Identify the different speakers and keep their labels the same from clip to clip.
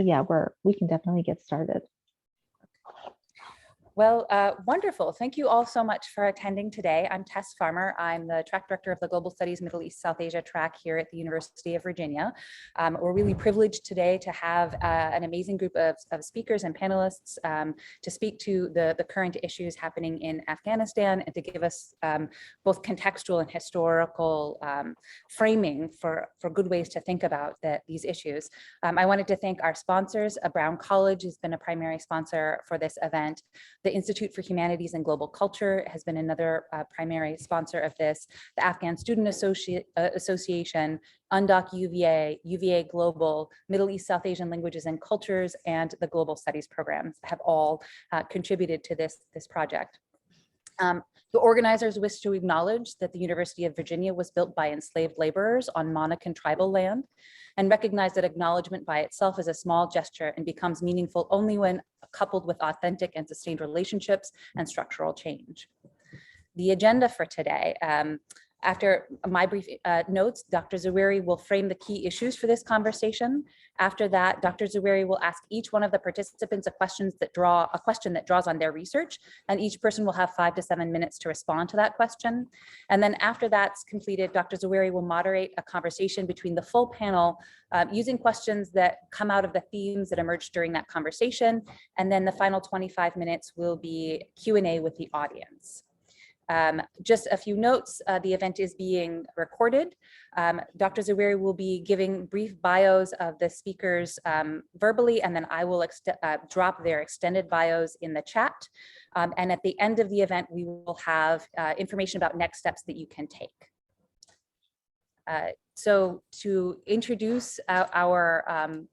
Speaker 1: yeah, we can definitely get started.
Speaker 2: Well, wonderful. Thank you all so much for attending today. I'm Tess Farmer. I'm the track director of the Global Studies Middle East South Asia track here at the University of Virginia. We're really privileged today to have an amazing group of speakers and panelists to speak to the current issues happening in Afghanistan and to give us both contextual and historical framing for good ways to think about these issues. I wanted to thank our sponsors. Brown College has been a primary sponsor for this event. The Institute for Humanities and Global Culture has been another primary sponsor of this. The Afghan Student Association, UNDOC UVA, UVA Global, Middle East South Asian Languages and Cultures, and the Global Studies programs have all contributed to this project. The organizers wish to acknowledge that the University of Virginia was built by enslaved laborers on Monacan tribal land and recognize that acknowledgement by itself is a small gesture and becomes meaningful only when coupled with authentic and sustained relationships and structural change. The agenda for today, after my brief notes, Dr. Zawahiri will frame the key issues for this conversation. After that, Dr. Zawahiri will ask each one of the participants a question that draws on their research, and each person will have 5 to 7 minutes to respond to that question. And then after that's completed, Dr. Zawahiri will moderate a conversation between the full panel using questions that come out of the themes that emerged during that conversation. And then the final 25 minutes will be Q&A with the audience. Just a few notes, the event is being recorded. Dr. Zawahiri will be giving brief bios of the speakers verbally, and then I will drop their extended bios in the chat. And at the end of the event, we will have information about next steps that you can take. So to introduce our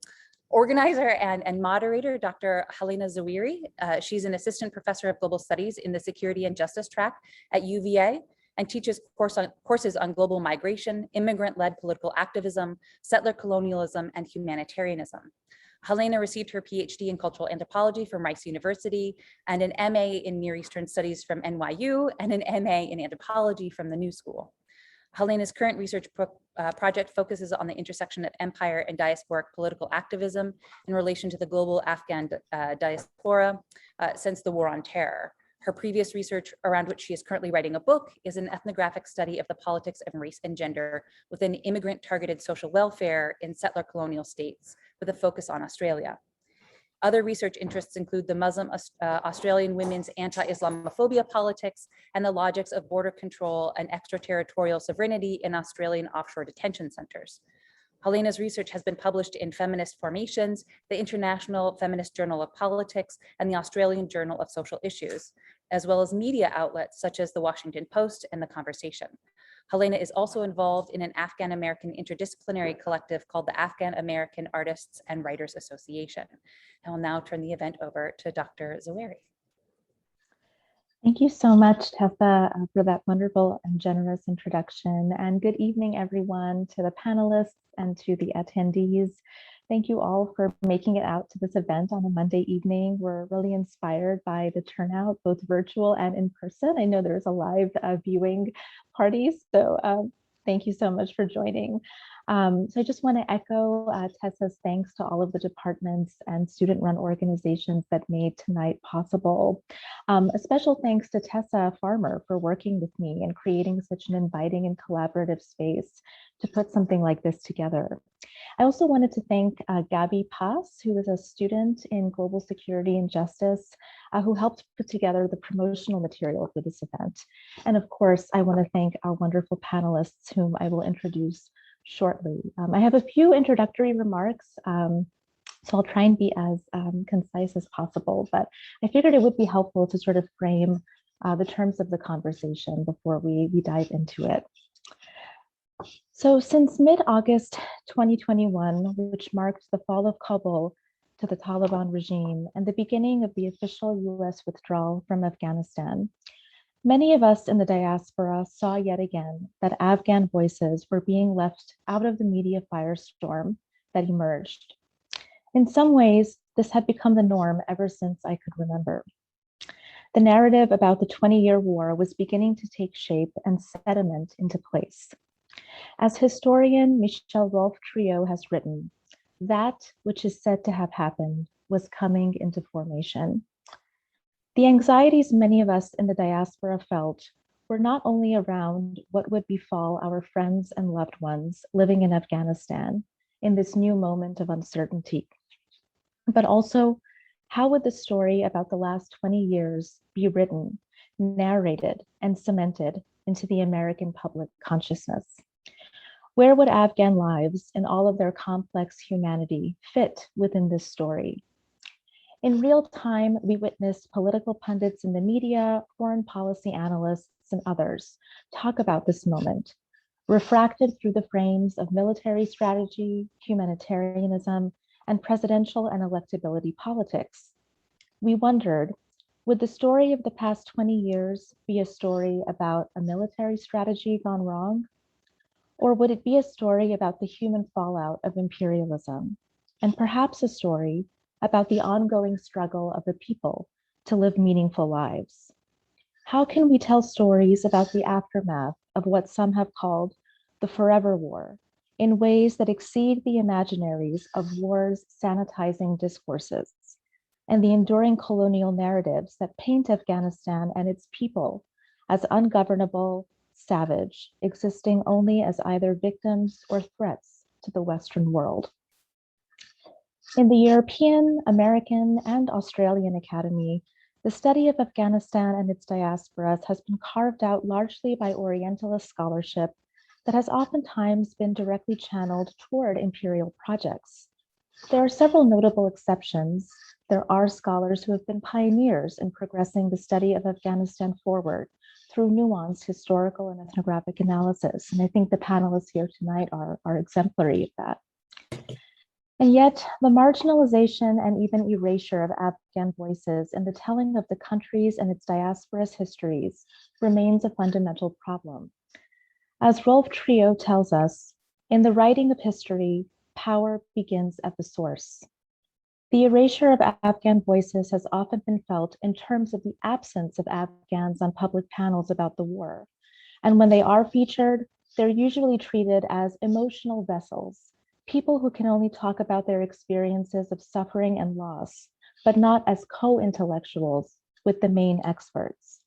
Speaker 2: organizer and moderator, Dr. Helena Zawahiri. She's an assistant professor of global studies in the security and justice track at UVA and teaches courses on global migration, immigrant-led political activism, settler colonialism, and humanitarianism. Helena received her PhD in cultural anthropology from Rice University and an MA in Near Eastern Studies from NYU and an MA in anthropology from the New School. Helena's current research project focuses on the intersection of empire and diasporic political activism in relation to the global Afghan diaspora since the War on Terror. Her previous research, around which she is currently writing a book, is an ethnographic study of the politics of race and gender within immigrant-targeted social welfare in settler colonial states, with a focus on Australia. Other research interests include the Muslim Australian women's anti-Islamophobia politics and the logics of border control and extraterritorial sovereignty in Australian offshore detention centers. Helena's research has been published in Feminist Formations, the International Feminist Journal of Politics, and the Australian Journal of Social Issues, as well as media outlets such as the Washington Post and The Conversation. Helena is also involved in an Afghan-American interdisciplinary collective called the Afghan-American Artists and Writers Association. I will now turn the event over to Dr. Zawahiri.
Speaker 1: Thank you so much, Tessa, for that wonderful and generous introduction. And good evening, everyone, to the panelists and to the attendees. Thank you all for making it out to this event on a Monday evening. We're really inspired by the turnout, both virtual and in person. I know there's a live viewing party, so thank you so much for joining. So I just want to echo Tessa's thanks to all of the departments and student-run organizations that made tonight possible. A special thanks to Tessa Farmer for working with me and creating such an inviting and collaborative space to put something like this together. I also wanted to thank Gabby Pass, who is a student in global security and justice, who helped put together the promotional material for this event. And of course, I want to thank our wonderful panelists, whom I will introduce shortly. I have a few introductory remarks, so I'll try and be as concise as possible, but I figured it would be helpful to sort of frame the terms of the conversation before we dive into it. So since mid-August 2021, which marked the fall of Kabul to the Taliban regime and the beginning of the official US withdrawal from Afghanistan, many of us in the diaspora saw yet again that Afghan voices were being left out of the media firestorm that emerged. In some ways, this had become the norm ever since I could remember. The narrative about the 20-year war was beginning to take shape and sediment into place. As historian Michel Rolfe Trio has written, that which is said to have happened was coming into formation. The anxieties many of us in the diaspora felt were not only around what would befall our friends and loved ones living in Afghanistan in this new moment of uncertainty, but also how would the story about the last 20 years be written, narrated, and cemented into the American public consciousness? Where would Afghan lives and all of their complex humanity fit within this story? In real time, we witnessed political pundits in the media, foreign policy analysts, and others talk about this moment, refracted through the frames of military strategy, humanitarianism, and presidential and electability politics. We wondered, would the story of the past 20 years be a story about a military strategy gone wrong? Or would it be a story about the human fallout of imperialism, and perhaps a story about the ongoing struggle of the people to live meaningful lives? How can we tell stories about the aftermath of what some have called the forever war in ways that exceed the imaginaries of war's sanitizing discourses and the enduring colonial narratives that paint Afghanistan and its people as ungovernable, savage, existing only as either victims or threats to the Western world? In the European, American, and Australian Academy, the study of Afghanistan and its diasporas has been carved out largely by Orientalist scholarship that has oftentimes been directly channeled toward imperial projects. There are several notable exceptions. There are scholars who have been pioneers in progressing the study of Afghanistan forward through nuanced historical and ethnographic analysis. And I think the panelists here tonight are exemplary of that. And yet, the marginalization and even erasure of Afghan voices in the telling of the country's and its diaspora's histories remains a fundamental problem. As Rolf Trio tells us, in the writing of history, power begins at the source. The erasure of Afghan voices has often been felt in terms of the absence of Afghans on public panels about the war. And when they are featured, they're usually treated as emotional vessels, people who can only talk about their experiences of suffering and loss, but not as co-intellectuals with the main experts.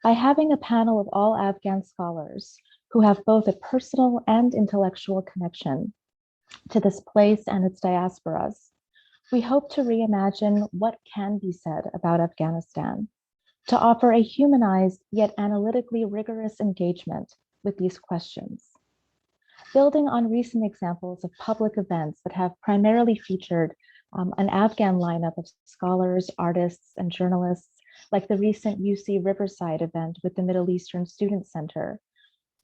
Speaker 1: By having a panel of all Afghan scholars who have both a personal and intellectual connection to this place and its diasporas, we hope to reimagine what can be said about Afghanistan, to offer a humanized yet analytically rigorous engagement with these questions. Building on recent examples of public events that have primarily featured an Afghan lineup of scholars, artists, and journalists, like the recent UC Riverside event with the Middle Eastern Student Center,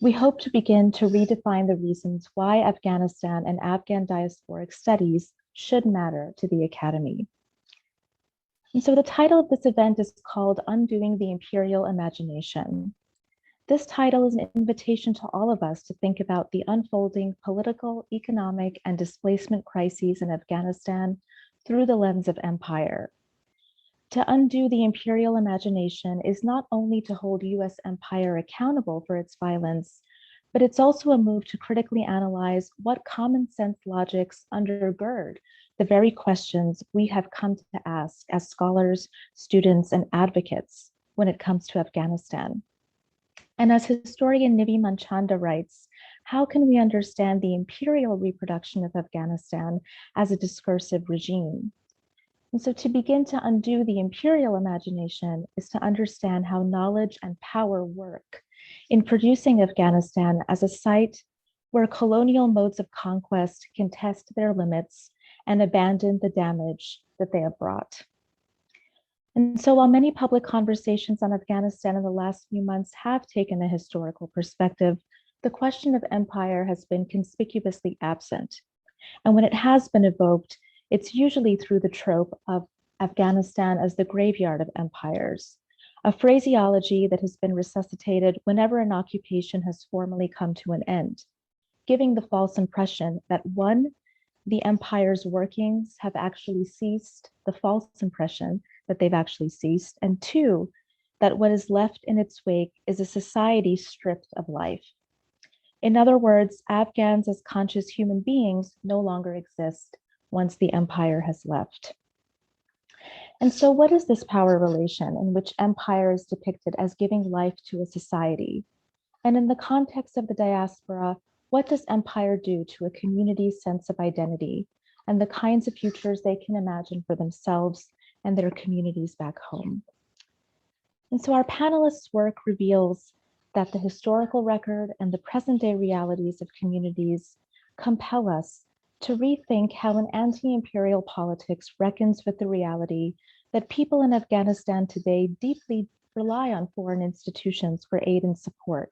Speaker 1: we hope to begin to redefine the reasons why Afghanistan and Afghan diasporic studies should matter to the Academy. And so the title of this event is called Undoing the Imperial Imagination. This title is an invitation to all of us to think about the unfolding political, economic, and displacement crises in Afghanistan through the lens of empire. To undo the imperial imagination is not only to hold US empire accountable for its violence, but it's also a move to critically analyze what common sense logics undergird the very questions we have come to ask as scholars, students, and advocates when it comes to Afghanistan. And as historian Nivi Manchanda writes, how can we understand the imperial reproduction of Afghanistan as a discursive regime? And so to begin to undo the imperial imagination is to understand how knowledge and power work in producing Afghanistan as a site where colonial modes of conquest can test their limits and abandon the damage that they have brought. And so while many public conversations on Afghanistan in the last few months have taken a historical perspective, the question of empire has been conspicuously absent. And when it has been evoked, it's usually through the trope of Afghanistan as the graveyard of empires, a phraseology that has been resuscitated whenever an occupation has formally come to an end, giving the false impression that one, the empire's workings have actually ceased, the false impression that they've actually ceased, and two, that what is left in its wake is a society stripped of life. In other words, Afghans as conscious human beings no longer exist, once the empire has left. And so what is this power relation in which empire is depicted as giving life to a society? And in the context of the diaspora, what does empire do to a community's sense of identity and the kinds of futures they can imagine for themselves and their communities back home? And so our panelists' work reveals that the historical record and the present day realities of communities compel us to rethink how an anti-imperial politics reckons with the reality that people in Afghanistan today deeply rely on foreign institutions for aid and support.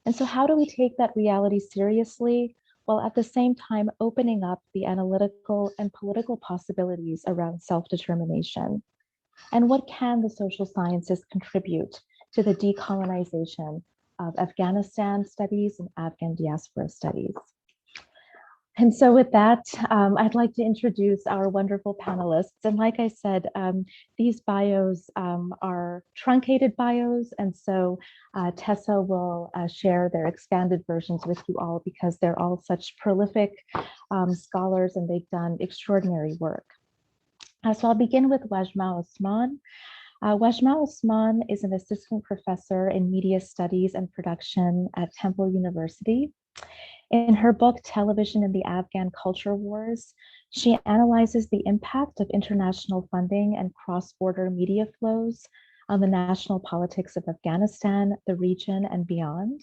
Speaker 1: And so how do we take that reality seriously while at the same time opening up the analytical and political possibilities around self-determination? And what can the social sciences contribute to the decolonization of Afghanistan studies and Afghan diaspora studies? And so with that, I'd like to introduce our wonderful panelists. And like I said, these bios are truncated bios. And so Tessa will share their expanded versions with you all because they're all such prolific scholars and they've done extraordinary work. So I'll begin with Wajma Osman. Wajma Osman is an assistant professor in media studies and production at Temple University. In her book, Television in the Afghan Culture Wars, she analyzes the impact of international funding and cross-border media flows on the national politics of Afghanistan, the region, and beyond.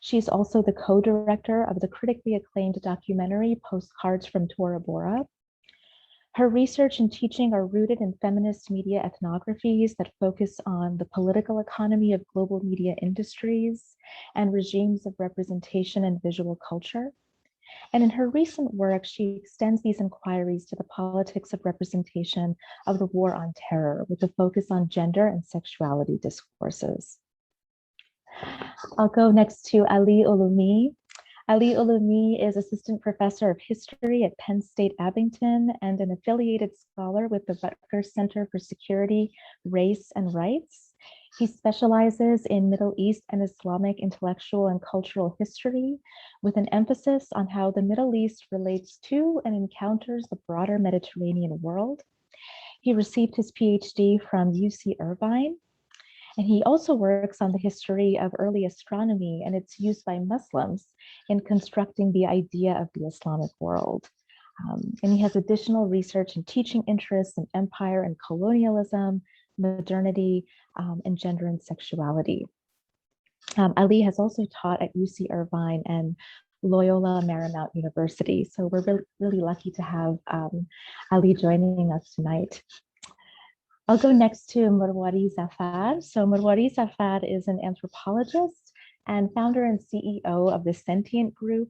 Speaker 1: She's also the co-director of the critically acclaimed documentary Postcards from Tora Bora. Her research and teaching are rooted in feminist media ethnographies that focus on the political economy of global media industries and regimes of representation and visual culture. And in her recent work, she extends these inquiries to the politics of representation of the war on terror with a focus on gender and sexuality discourses. I'll go next to Ali Ulumi. Ali Ulumi is assistant professor of history at Penn State Abington and an affiliated scholar with the Rutgers Center for Security, Race, and Rights. He specializes in Middle East and Islamic intellectual and cultural history with an emphasis on how the Middle East relates to and encounters the broader Mediterranean world. He received his PhD from UC Irvine. And he also works on the history of early astronomy and its use by Muslims in constructing the idea of the Islamic world. And he has additional research and teaching interests in empire and colonialism, modernity, and gender and sexuality. Ali has also taught at UC Irvine and Loyola Marymount University. So we're really lucky to have Ali joining us tonight. I'll go next to Morwari Zafar. So Morwari Zafar is an anthropologist and founder and CEO of the Sentient Group,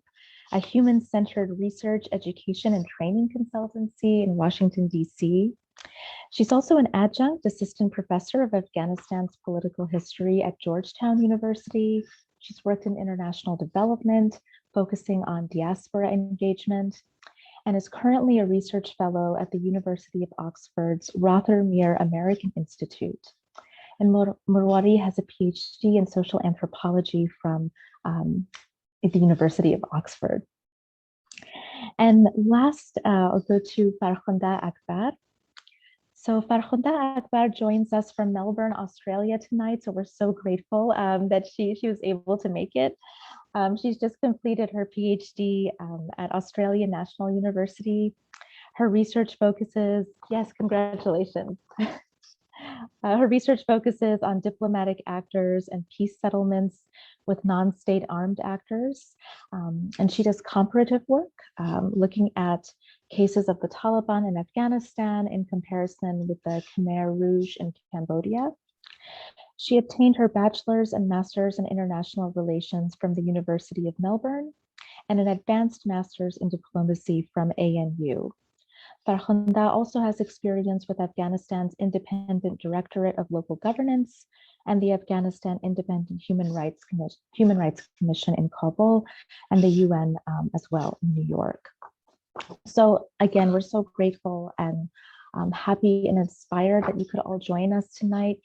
Speaker 1: a human-centered research, education, and training consultancy in Washington, D.C. She's also an adjunct assistant professor of Afghanistan's political history at Georgetown University. She's worked in international development, focusing on diaspora engagement, and is currently a research fellow at the University of Oxford's Rothermere American Institute. And Morwari has a PhD in social anthropology from the University of Oxford. And last, I'll go to Farkhunda Akbar. So Farkhunda Akbar joins us from Melbourne, Australia tonight. So we're so grateful that she was able to make it. She's just completed her PhD at Australian National University. Her research focuses, yes, congratulations. Her research focuses on diplomatic actors and peace settlements with non-state armed actors. And she does comparative work, looking at cases of the Taliban in Afghanistan in comparison with the Khmer Rouge in Cambodia. She obtained her bachelor's and master's in international relations from the University of Melbourne and an advanced master's in diplomacy from ANU. Farkhunda also has experience with Afghanistan's Independent Directorate of Local Governance and the Afghanistan Independent Human Rights Commission in Kabul and the UN as well in New York. So again, we're so grateful and happy and inspired that you could all join us tonight.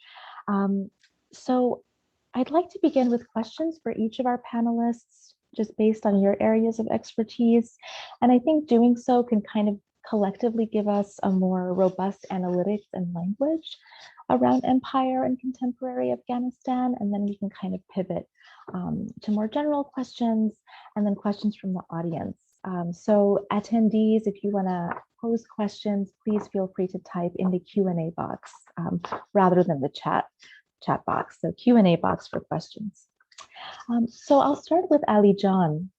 Speaker 1: So I'd like to begin with questions for each of our panelists, just based on your areas of expertise. And I think doing so can kind of collectively give us a more robust analytics and language around empire and contemporary Afghanistan. And then we can kind of pivot to more general questions and then questions from the audience. So attendees, if you want to pose questions, please feel free to type in the Q&A box rather than the chat box. So Q&A box for questions. So I'll start with Ali John.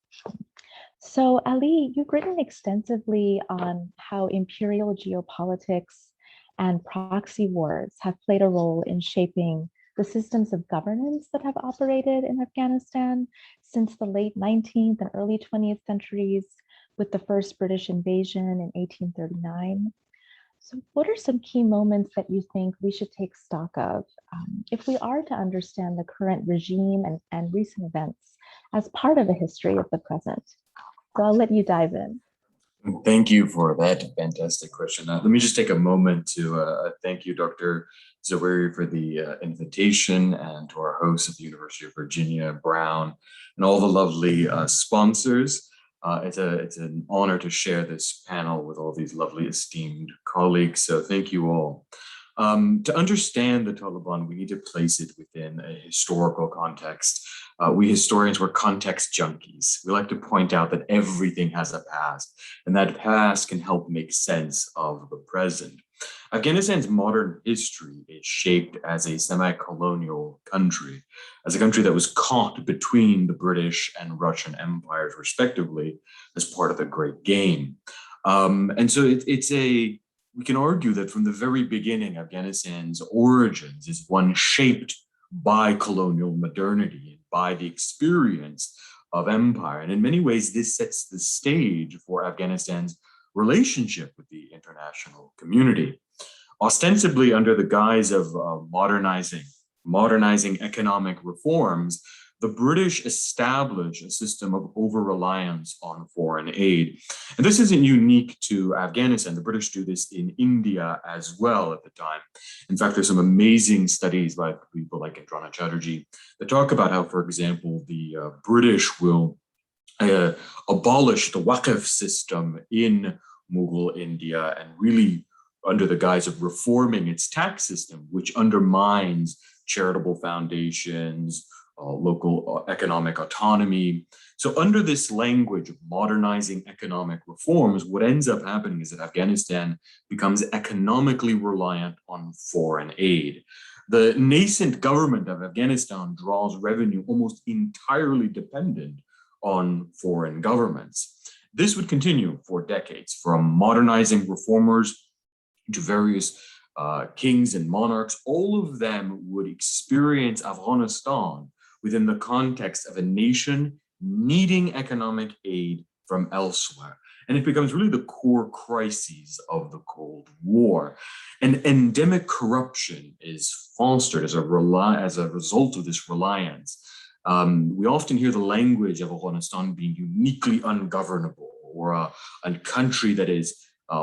Speaker 1: So Ali, you've written extensively on how imperial geopolitics and proxy wars have played a role in shaping the systems of governance that have operated in Afghanistan since the late 19th and early 20th centuries, with the first British invasion in 1839. So what are some key moments that you think we should take stock of if we are to understand the current regime and recent events as part of a history of the present? So I'll let you dive in.
Speaker 3: Thank you for that fantastic question. Let me just take a moment to thank you, Dr. Zawahiri, for the invitation, and to our hosts at the University of Virginia, Brown, and all the lovely sponsors. It's an honor to share this panel with all these lovely esteemed colleagues. So thank you all. To understand the Taliban, we need to place it within a historical context. We historians were context junkies. We like to point out that everything has a past, and that past can help make sense of the present. Afghanistan's modern history is shaped as a semi-colonial country, as a country that was caught between the British and Russian empires, respectively, as part of the Great Game. And so we can argue that from the very beginning, Afghanistan's origins is one shaped by colonial modernity, by the experience of empire. And in many ways, this sets the stage for Afghanistan's relationship with the international community. Ostensibly under the guise of modernizing economic reforms, the British established a system of over-reliance on foreign aid. And this isn't unique to Afghanistan. The British do this in India as well at the time. In fact, there's some amazing studies by people like Andrana Chatterjee that talk about how, for example, the British will abolish the Waqf system in Mughal India, and really under the guise of reforming its tax system, which undermines charitable foundations, local economic autonomy. So under this language of modernizing economic reforms, what ends up happening is that Afghanistan becomes economically reliant on foreign aid. The nascent government of Afghanistan draws revenue almost entirely dependent on foreign governments. This would continue for decades, from modernizing reformers to various kings and monarchs. All of them would experience Afghanistan within the context of a nation needing economic aid from elsewhere. And it becomes really the core crises of the Cold War. And endemic corruption is fostered as a result of this reliance. We often hear the language of Afghanistan being uniquely ungovernable, or a country that is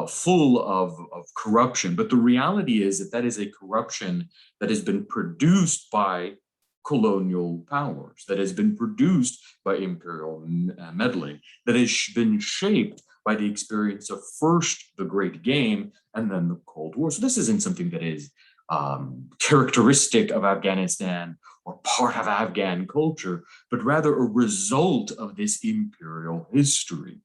Speaker 3: full of corruption. But the reality is that that is a corruption that has been produced by colonial powers, that has been produced by imperial meddling, that has been shaped by the experience of first the Great Game and then the Cold War. So this isn't something that is characteristic of Afghanistan or part of Afghan culture, but rather a result of this imperial history.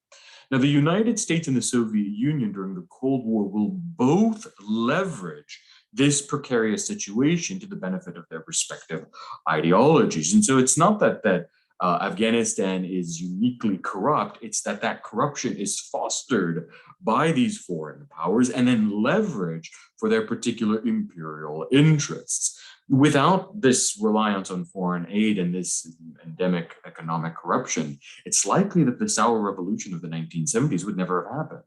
Speaker 3: Now, the United States and the Soviet Union during the Cold War will both leverage this precarious situation to the benefit of their respective ideologies. And so it's not that Afghanistan is uniquely corrupt, it's that corruption is fostered by these foreign powers and then leveraged for their particular imperial interests. Without this reliance on foreign aid and this endemic economic corruption, it's likely that the sour revolution of the 1970s would never have happened.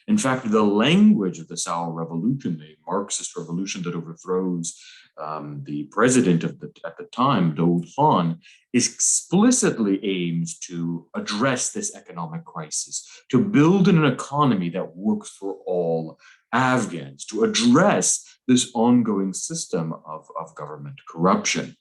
Speaker 3: In fact, the language of the Sour Revolution, the Marxist revolution that overthrows the president at the time, Daoud Khan, explicitly aims to address this economic crisis, to build an economy that works for all Afghans, to address this ongoing system of government corruption.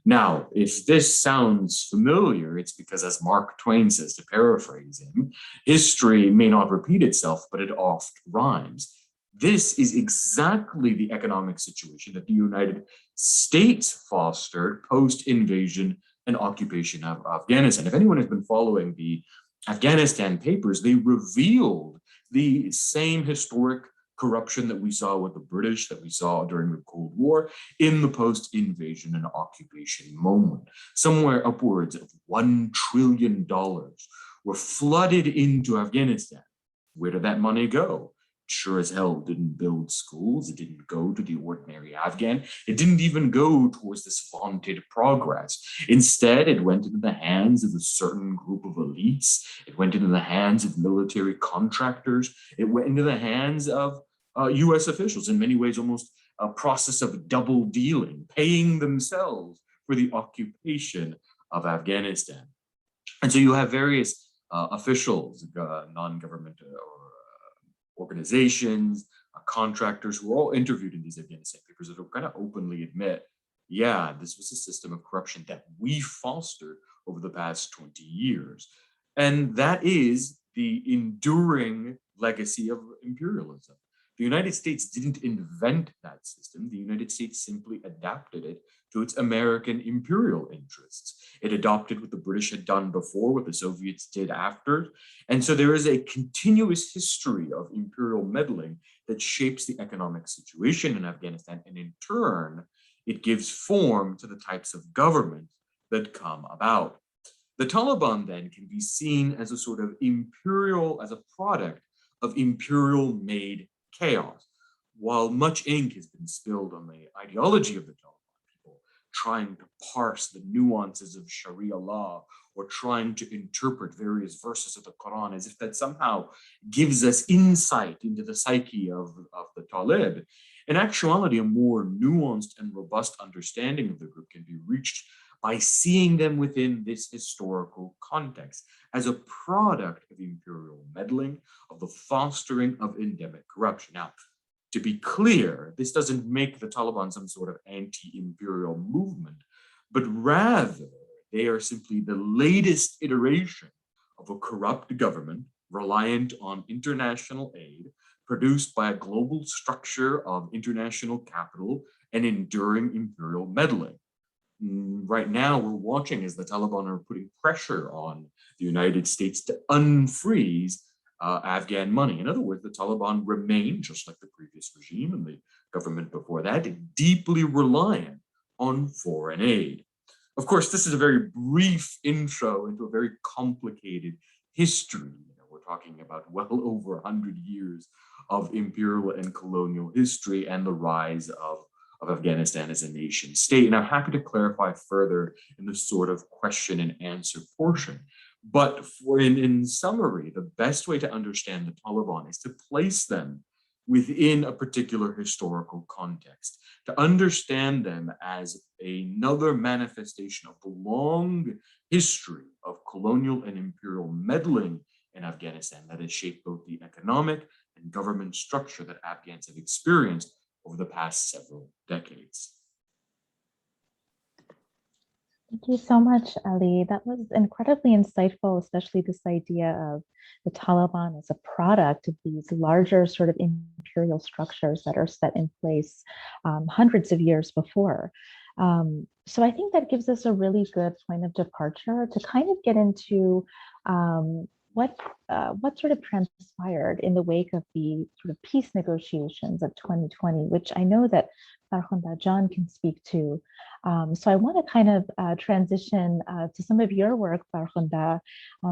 Speaker 3: Now, if this sounds familiar, it's because, as Mark Twain says, to paraphrase him, history may not repeat itself, but it oft rhymes. This is exactly the economic situation that the United States fostered post-invasion and occupation of Afghanistan. If anyone has been following the Afghanistan papers, they revealed the same historic corruption that we saw with the British, that we saw during the Cold War, in the post-invasion and occupation moment. Somewhere upwards of $1 trillion were flooded into Afghanistan. Where did that money go? Sure as hell didn't build schools. It didn't go to the ordinary Afghan. It didn't even go towards this vaunted progress. Instead, it went into the hands of a certain group of elites. It went into the hands of military contractors. It went into the hands of US officials, in many ways almost a process of double dealing, paying themselves for the occupation of Afghanistan. And so you have various officials, non-government organizations, contractors who are all interviewed in these Afghanistan papers that will kind of openly admit, yeah, this was a system of corruption that we fostered over the past 20 years. And that is the enduring legacy of imperialism. The United States didn't invent that system. The United States simply adapted it to its American imperial interests. It adopted what the British had done before, what the Soviets did after. And so there is a continuous history of imperial meddling that shapes the economic situation in Afghanistan. And in turn, it gives form to the types of government that come about. The Taliban then can be seen as a sort of imperial, as a product of imperial-made chaos. While much ink has been spilled on the ideology of the Taliban, people trying to parse the nuances of Sharia law or trying to interpret various verses of the Quran as if that somehow gives us insight into the psyche of the Talib. In actuality, a more nuanced and robust understanding of the group can be reached by seeing them within this historical context as a product of imperial meddling, of the fostering of endemic corruption. Now, to be clear, this doesn't make the Taliban some sort of anti-imperial movement, but rather they are simply the latest iteration of a corrupt government reliant on international aid, produced by a global structure of international capital and enduring imperial meddling. Right now, we're watching as the Taliban are putting pressure on the United States to unfreeze Afghan money. In other words, the Taliban remain, just like the previous regime and the government before that, deeply reliant on foreign aid. Of course, this is a very brief intro into a very complicated history. We're talking about well over 100 years of imperial and colonial history and the rise of Afghanistan as a nation state. And I'm happy to clarify further in the sort of question and answer portion. But in summary, the best way to understand the Taliban is to place them within a particular historical context, to understand them as another manifestation of the long history of colonial and imperial meddling in Afghanistan that has shaped both the economic and government structure that Afghans have experienced over the past several decades.
Speaker 1: Thank you so much, Ali. That was incredibly insightful, especially this idea of the Taliban as a product of these larger sort of imperial structures that are set in place hundreds of years before. So I think that gives us a really good point of departure to kind of get into what sort of transpired in the wake of the sort of peace negotiations of 2020, which I know that Farkhunda John can speak to. So I want to kind of transition to some of your work, Farkhunda.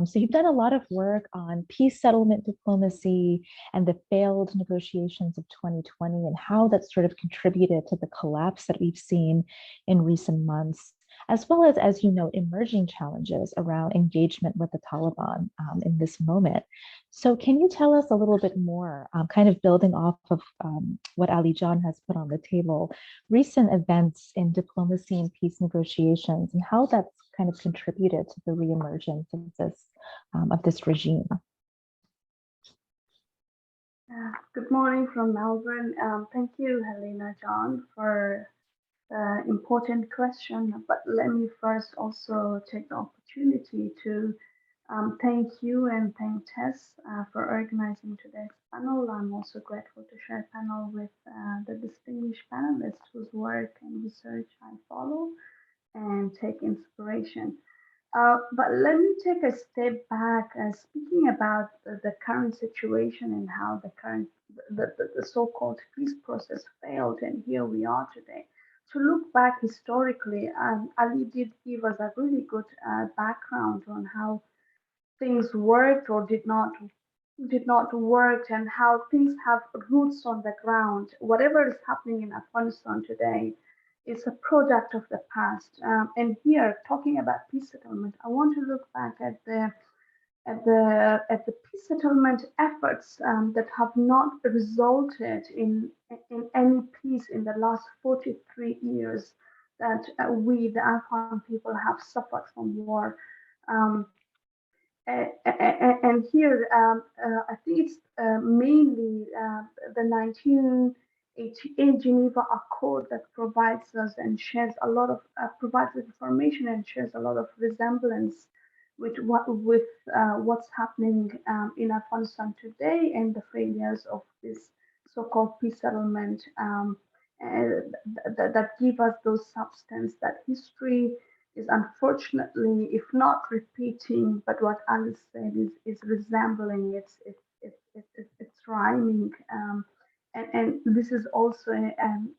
Speaker 1: So you've done a lot of work on peace settlement diplomacy and the failed negotiations of 2020 and how that sort of contributed to the collapse that we've seen in recent months, as well as you know, emerging challenges around engagement with the Taliban in this moment. So can you tell us a little bit more, kind of building off of what Ali John has put on the table, recent events in diplomacy and peace negotiations and how that's kind of contributed to the reemergence of this regime?
Speaker 4: Good morning from Melbourne. Thank you, Helena John, for important question, but let me first also take the opportunity to thank you and thank Tess for organizing today's panel. I'm also grateful to share a panel with the distinguished panelists whose work and research I follow and take inspiration. But let me take a step back, speaking about the current situation and how the so-called peace process failed, and here we are today. To look back historically, Ali did give us a really good background on how things worked or did not work, and how things have roots on the ground. Whatever is happening in Afghanistan today is a product of the past. And here, talking about peace settlement, I want to look back at the peace settlement efforts that have not resulted in any peace in the last 43 years that we, the Afghan people, have suffered from war. Um, and here, I think it's mainly the 1988 Geneva Accord that provides us and shares a lot of provides information and shares a lot of resemblance with what's happening in Afghanistan today and the failures of this so-called peace settlement that give us those substance that history is unfortunately, if not repeating, but what Alice said is resembling. It's rhyming, and this is also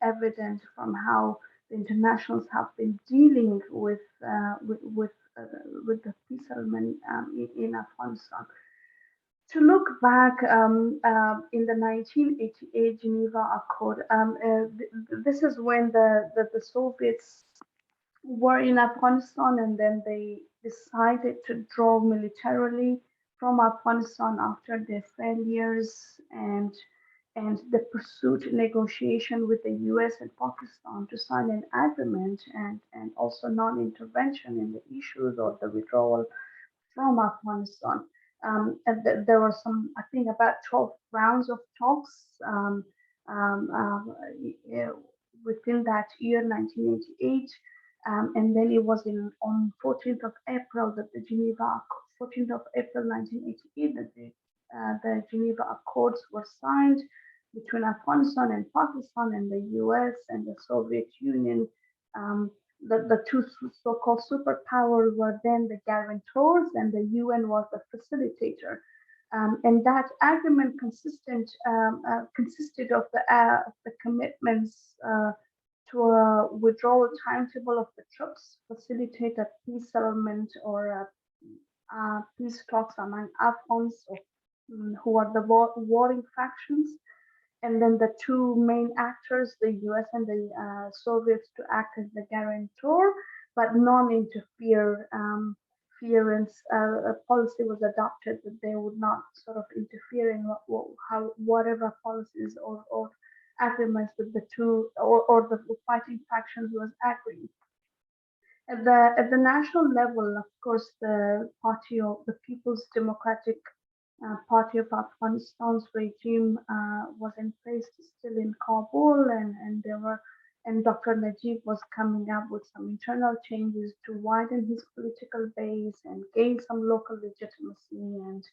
Speaker 4: evident from how the internationals have been dealing with the peace settlement in Afghanistan. To look back in the 1988 Geneva Accord, this is when the Soviets were in Afghanistan, and then they decided to draw militarily from Afghanistan after their failures and the pursuit negotiation with the US and Pakistan to sign an agreement and also non-intervention in the issues or the withdrawal from Afghanistan. There were some, I think, about 12 rounds of talks within that year, 1988. And then it was on 14th of April that the 14th of April 1988 that the Geneva Accords were signed between Afghanistan and Pakistan and the US and the Soviet Union. The two so-called superpowers were then the guarantors, and the UN was the facilitator. And that agreement consisted of the commitments to a withdrawal timetable of the troops, facilitate a peace settlement or peace talks among Afghans who are the warring factions, and then the two main actors, the US and the Soviets, to act as the guarantor, but non-interference policy was adopted that they would not sort of interfere in whatever policies or agreements with the two or the fighting factions was agreed. At the national level, of course, the party of the People's Democratic Party of Afghanistan's regime was in place still in Kabul, and Dr. Najib was coming up with some internal changes to widen his political base and gain some local legitimacy, and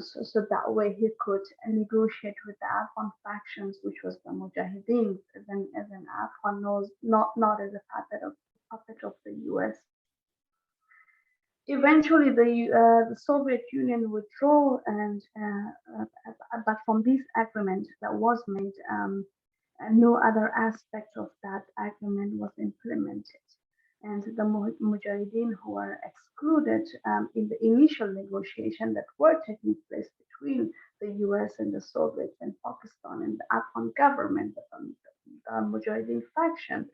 Speaker 4: so that way he could negotiate with the Afghan factions, which was the Mujahideen, as an Afghan knows, not as a puppet of the US. Eventually, the Soviet Union withdrew, but from this agreement that was made, no other aspect of that agreement was implemented. And the Mujahideen who were excluded in the initial negotiation that were taking place between the US and the Soviets and Pakistan and the Afghan government, the Mujahideen faction,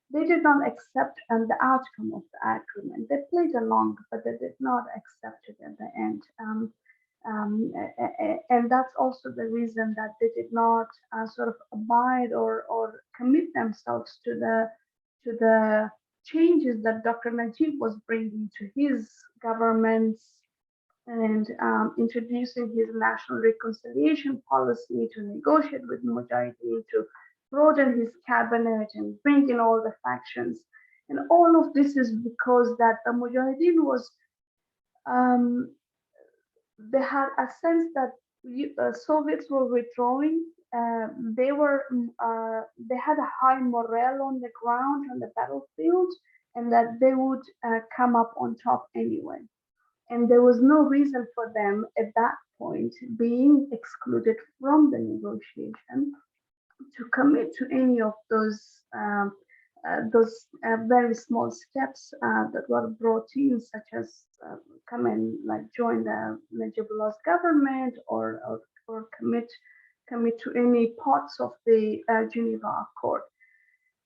Speaker 4: they did not accept the outcome of the agreement. They played along, but they did not accept it at the end. And that's also the reason that they did not sort of abide or commit themselves to the changes that Dr. Najib was bringing to his governments and introducing his national reconciliation policy to negotiate with Mujahideen, broaden his cabinet and bring in all the factions. And all of this is because that the Mujahideen was, um, they had a sense that Soviets were withdrawing. They had a high morale on the ground, on the battlefield, and that they would come up on top anyway. And there was no reason for them at that point being excluded from the negotiation to commit to any of those very small steps that were brought in, such as come and like join the Najibullah's government or commit to any parts of the Geneva Accord.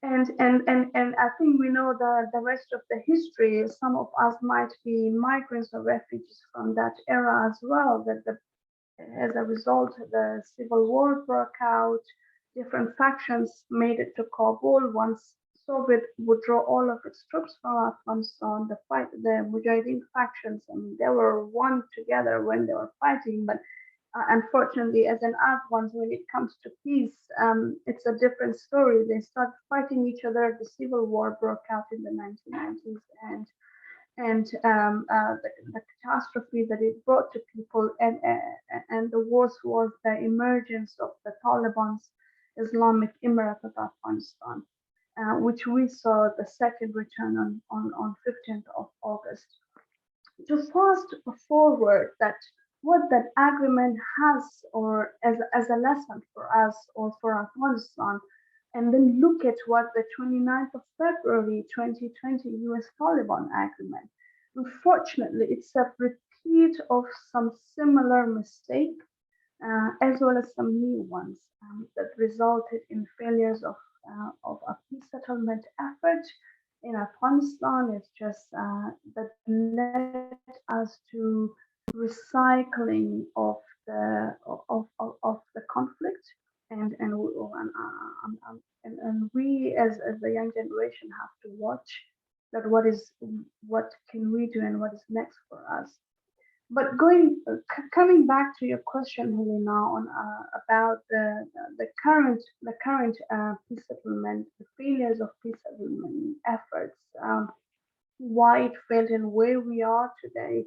Speaker 4: And I think we know the rest of the history. Some of us might be migrants or refugees from that era as well. As a result, the civil war broke out. Different factions made it to Kabul. Once Soviet withdraw all of its troops from Afghanistan, the Mujahideen factions, I mean, they were one together when they were fighting, but unfortunately, as an Afghans, when it comes to peace, it's a different story. They started fighting each other. The civil war broke out in the 1990s, and the catastrophe that it brought to people, and the worst was the emergence of the Taliban's Islamic Emirate of Afghanistan, which we saw the second return on 15th of August. To fast forward that what that agreement has, or as a lesson for us or for Afghanistan, and then look at what the 29th of February 2020 US Taliban agreement. Unfortunately, it's a repeat of some similar mistake, as well as some new ones that resulted in failures of a peace settlement effort in Afghanistan. It's just that led us to recycling of the conflict, and we as the young generation have to watch that what can we do and what is next for us. But coming back to your question, Helena, on about the current peace settlement, the failures of peace settlement efforts, why it failed and where we are today.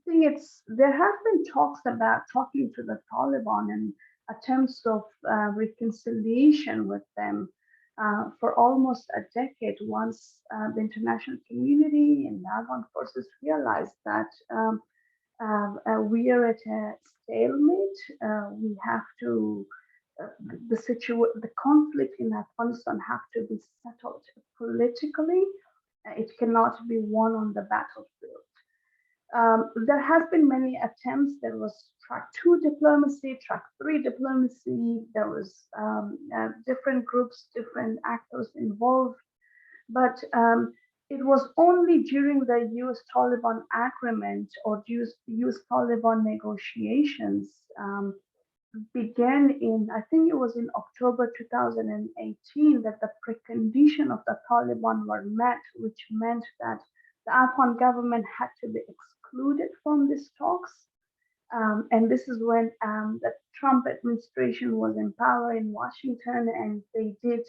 Speaker 4: I think there have been talks about talking to the Taliban and attempts of reconciliation with them for almost a decade. Once the international community and the Afghan forces realized that we are at a stalemate, we have to the conflict in Afghanistan have to be settled politically. It cannot be won on the battlefield. There have been many attempts. There was track 2 diplomacy, track 3 diplomacy. There was different groups, different actors involved. But it was only during the US-Taliban agreement or US-Taliban negotiations began in, I think it was in October 2018, that the precondition of the Taliban were met, which meant that the Afghan government had to be excluded from these talks. And this is when the Trump administration was in power in Washington, and they did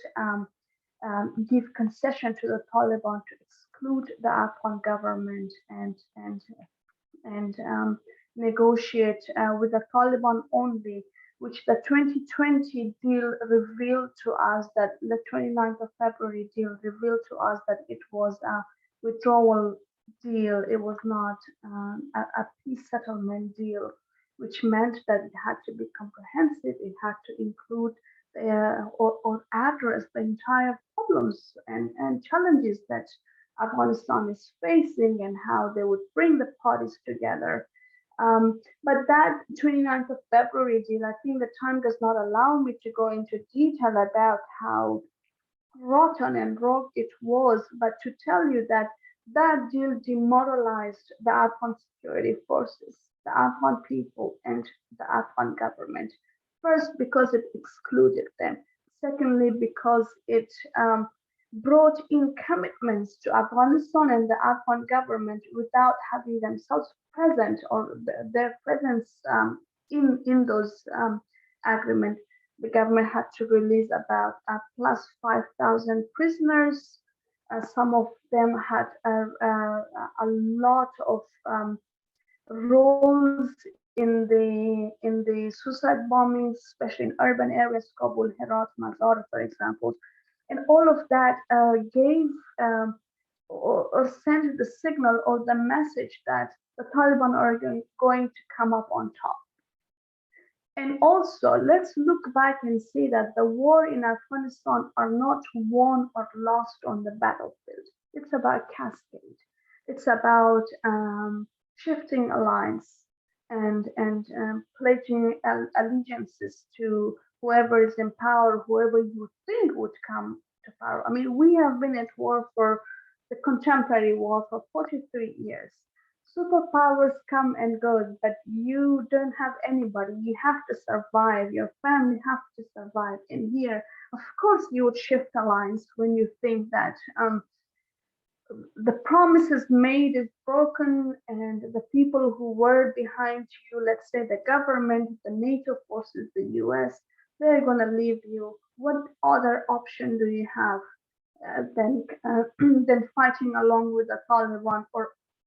Speaker 4: give concession to the Taliban to exclude the Afghan government and negotiate with the Taliban only, which the 2020 deal revealed to us, that the 29th of February deal revealed to us that it was a withdrawal deal. It was not a peace settlement deal, which meant that it had to be comprehensive. It had to include or address the entire problems and challenges that Afghanistan is facing and how they would bring the parties together. But that 29th of February deal, I think the time does not allow me to go into detail about how rotten and rogue it was, but to tell you that that deal demoralized the Afghan security forces, the Afghan people, and the Afghan government. First, because it excluded them. Secondly, because it brought in commitments to Afghanistan and the Afghan government without having themselves present or their presence in those agreements. The government had to release about plus 5,000 prisoners. Some of them had a lot of roles in the suicide bombings, especially in urban areas, Kabul, Herat, Mazar, for example. And all of that gave or sent the signal or the message that the Taliban are going to come up on top. And also, let's look back and see that the war in Afghanistan are not won or lost on the battlefield. It's about cascade. It's about shifting alliance and pledging allegiances to whoever is in power, whoever you think would come to power. I mean, we have been at war for the contemporary war for 43 years. Superpowers come and go, but you don't have anybody. You have to survive. Your family have to survive. And here, of course, you would shift alliance when you think that the promises made is broken and the people who were behind you, let's say the government, the NATO forces, the US, they're going to leave you. What other option do you have than fighting along with the Taliban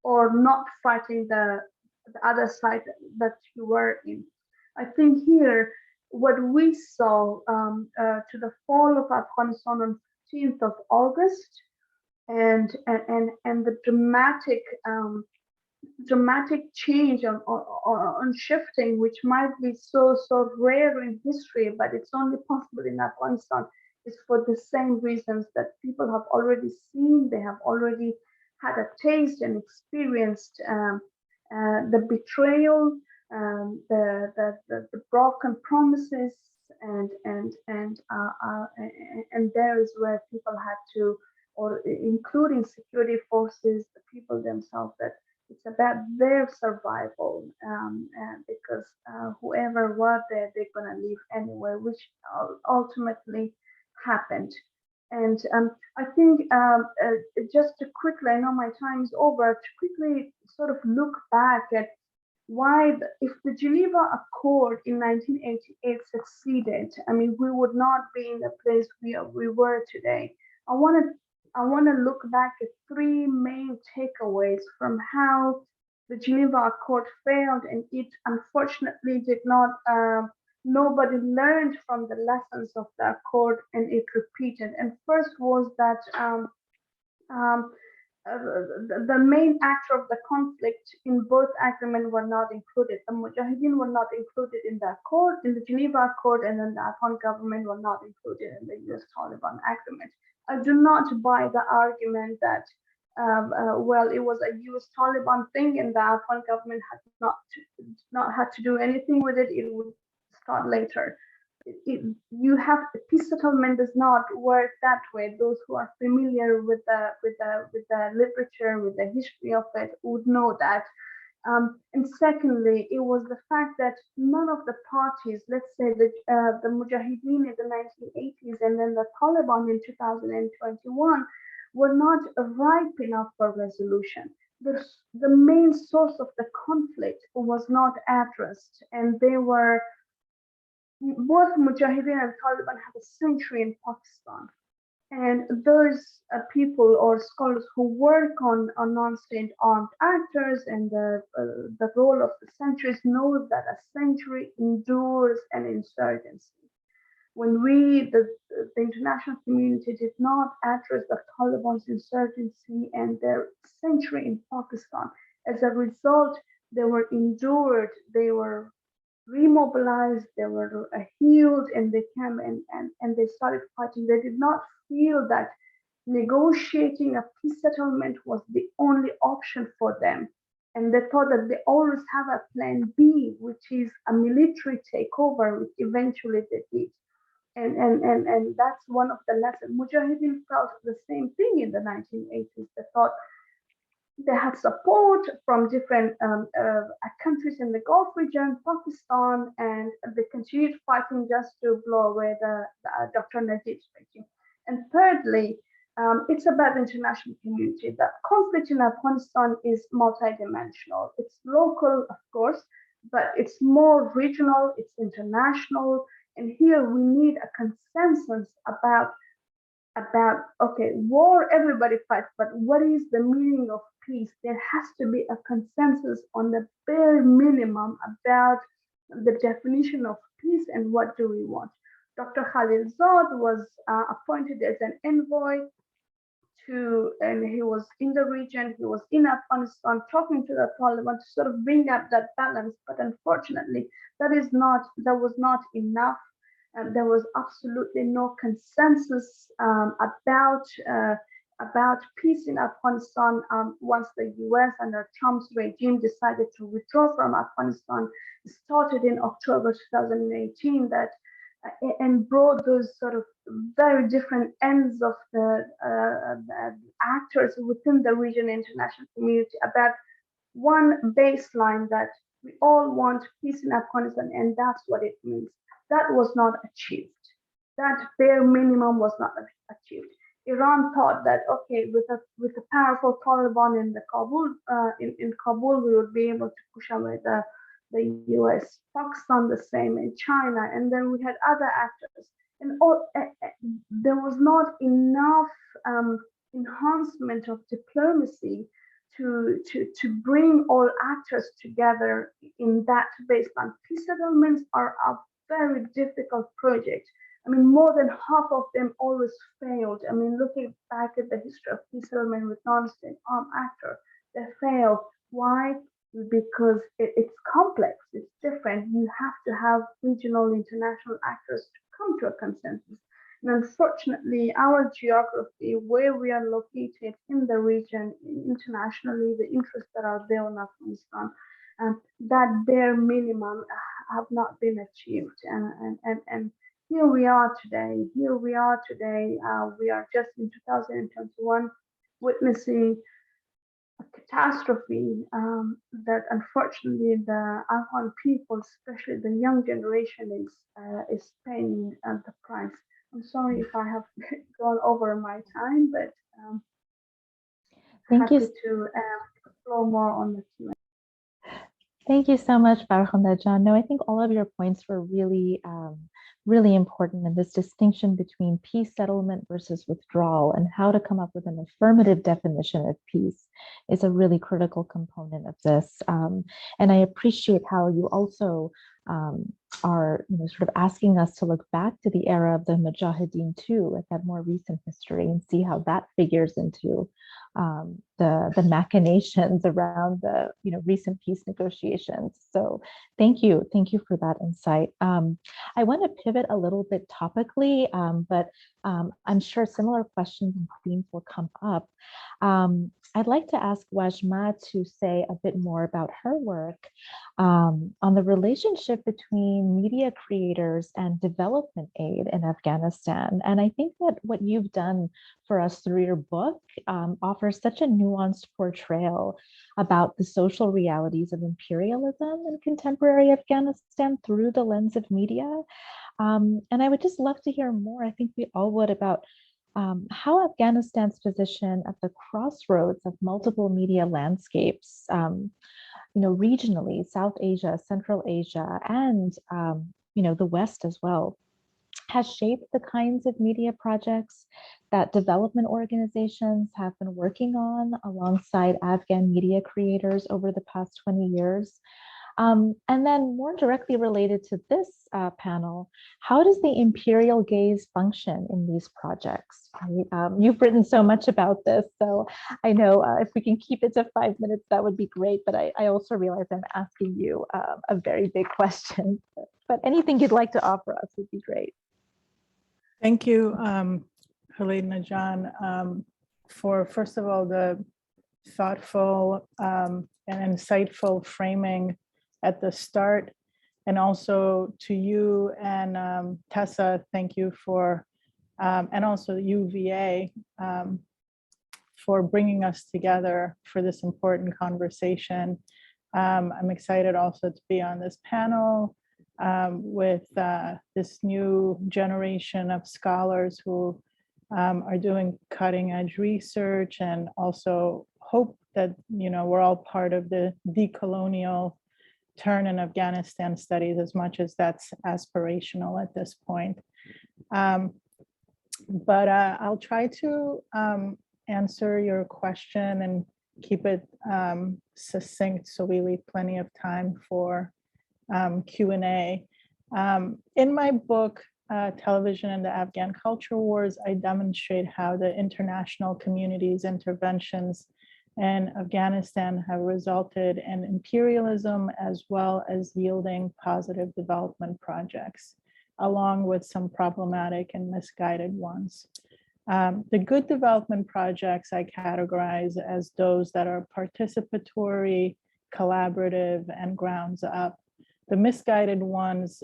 Speaker 4: or not fighting the other side that you were in? I think here, what we saw to the fall of Afghanistan on 15th of August, and the dramatic change on shifting, which might be so rare in history, but it's only possible in Afghanistan, is for the same reasons that people have already seen. They have already had a taste and experienced the betrayal, the broken promises, and there is where people had to, or including security forces, the people themselves, that it's about their survival, because whoever was there, they're going to leave anyway, which ultimately happened. And I think just to quickly, I know my time is over, to quickly sort of look back at why, if the Geneva Accord in 1988 succeeded, I mean, we would not be in the place we were today. I want to look back at three main takeaways from how the Geneva Accord failed, and it unfortunately did not. Nobody learned from the lessons of the accord, and it repeated. And first was that the main actor of the conflict in both agreements were not included. The Mujahideen were not included in the accord, in the Geneva Accord, and then the Afghan government were not included in the US-Taliban agreement. I do not buy the argument that, well, it was a US-Taliban thing and the Afghan government had not had to do anything with it. It would start later. You have, the peace settlement does not work that way. Those who are familiar with the literature, with the history of it, would know that. And secondly, it was the fact that none of the parties, let's say the Mujahideen in the 1980s and then the Taliban in 2021, were not ripe enough for resolution. The main source of the conflict was not addressed, and they were, both Mujahideen and Taliban have a sanctuary in Pakistan. And those people or scholars who work on non-state armed actors and the role of the sanctuaries know that a sanctuary endures an insurgency. When the international community did not address the Taliban's insurgency and their sanctuary in Pakistan, as a result, they were endured, they were remobilized, they were healed, and they came and they started fighting. They did not feel that negotiating a peace settlement was the only option for them. And they thought that they always have a plan B, which is a military takeover, which eventually they did. And that's one of the lessons. Mujahideen felt the same thing in the 1980s. They thought they had support from different countries in the Gulf region, Pakistan, and they continued fighting just to blow away the Dr. Najib's regime. And thirdly, it's about the international community. The conflict in Afghanistan is multidimensional. It's local, of course, but it's more regional, it's international, And here we need a consensus about okay, war everybody fights, but what is the meaning of peace? There has to be a consensus on the bare minimum about the definition of peace and what do we want. Dr. Khalilzad was appointed as an envoy and he was in the region, he was in Afghanistan talking to the Taliban to sort of bring up that balance. But unfortunately, that was not enough. And there was absolutely no consensus about peace in Afghanistan once the US under Trump's regime decided to withdraw from Afghanistan. It started in October 2018 and brought those sort of very different ends of the actors within the region international community about one baseline that we all want peace in Afghanistan, and that's what it means. That was not achieved. That bare minimum was not achieved. Iran thought that okay, with a powerful Taliban in Kabul, in Kabul, we would be able to push away the US, Pakistan the same, and China, and then we had other actors, and there was not enough enhancement of diplomacy to bring all actors together in that baseline. Peace settlements are a very difficult project. I mean, more than half of them always failed. I mean, looking back at the history of peace settlement with non-state armed actor, they failed. Why? Because it's complex, it's different. You have to have regional, international actors to come to a consensus. And unfortunately, our geography, where we are located in the region, internationally, the interests that are there in Afghanistan, that bare minimum have not been achieved. And here we are today. We are just in 2021 witnessing a catastrophe that unfortunately the Afghan people, especially the young generation, is paying the price. I'm sorry if I have gone over my time, but
Speaker 1: Thank
Speaker 4: happy
Speaker 1: you.
Speaker 4: to explore more on the Q&A.
Speaker 1: Thank you so much, Farkhanda. No, I think all of your points were really, really important, and this distinction between peace settlement versus withdrawal and how to come up with an affirmative definition of peace is a really critical component of this. And I appreciate how you also are sort of asking us to look back to the era of the Mujahideen too, at that more recent history, and see how that figures into the machinations around the recent peace negotiations. So thank you for that insight. I want to pivot a little bit topically, but I'm sure similar questions and themes will come up. I'd like to ask Wajma to say a bit more about her work on the relationship between media creators and development aid in Afghanistan. And I think that what you've done for us through your book offers such a nuanced portrayal about the social realities of imperialism in contemporary Afghanistan through the lens of media. And I would just love to hear more, I think we all would, about how Afghanistan's position at the crossroads of multiple media landscapes, regionally, South Asia, Central Asia, and the West as well, has shaped the kinds of media projects that development organizations have been working on alongside Afghan media creators over the past 20 years. And then more directly related to this panel, how does the imperial gaze function in these projects? Right? You've written so much about this, so I know if we can keep it to 5 minutes, that would be great, but I also realize I'm asking you a very big question, but anything you'd like to offer us would be great.
Speaker 5: Thank you, Khalid Najan, for first of all, the thoughtful and insightful framing at the start, and also to you and Tessa, thank you for, and also UVA for bringing us together for this important conversation. I'm excited also to be on this panel with this new generation of scholars who are doing cutting edge research, and also hope that we're all part of the decolonial turn in Afghanistan studies, as much as that's aspirational at this point. But I'll try to answer your question and keep it succinct so we leave plenty of time for Q&A. In my book, Television and the Afghan Culture Wars, I demonstrate how the international community's interventions in Afghanistan have resulted in imperialism as well as yielding positive development projects, along with some problematic and misguided ones. The good development projects I categorize as those that are participatory, collaborative, and grounds up. The misguided ones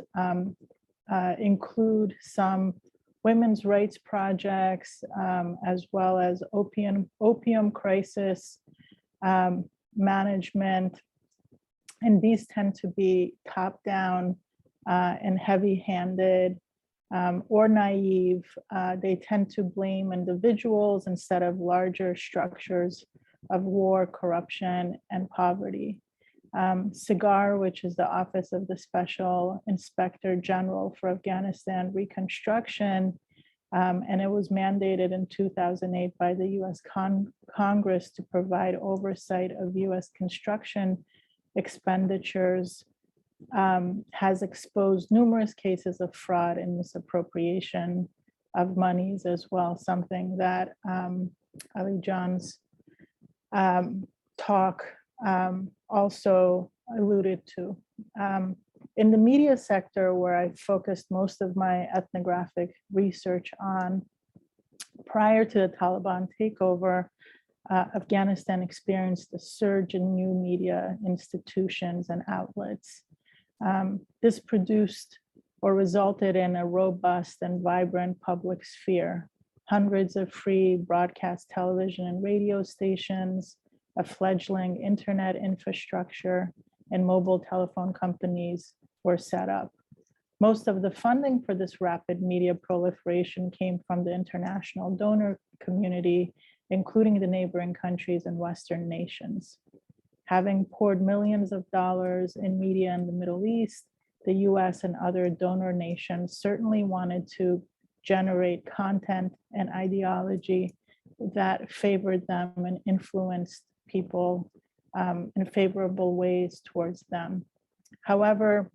Speaker 5: include some women's rights projects, as well as opium crisis management. And these tend to be top-down and heavy-handed or naive. They tend to blame individuals instead of larger structures of war, corruption, and poverty. SIGAR, which is the Office of the Special Inspector General for Afghanistan Reconstruction, and it was mandated in 2008 by the US Congress to provide oversight of US construction expenditures, has exposed numerous cases of fraud and misappropriation of monies as well, something that Ali John's talk also alluded to. In the media sector, where I focused most of my ethnographic research on, prior to the Taliban takeover, Afghanistan experienced a surge in new media institutions and outlets. This produced or resulted in a robust and vibrant public sphere, hundreds of free broadcast television and radio stations, a fledgling internet infrastructure, and mobile telephone companies were set up. Most of the funding for this rapid media proliferation came from the international donor community, including the neighboring countries and Western nations. Having poured millions of dollars in media in the Middle East, the US and other donor nations certainly wanted to generate content and ideology that favored them and influenced people in favorable ways towards them. However,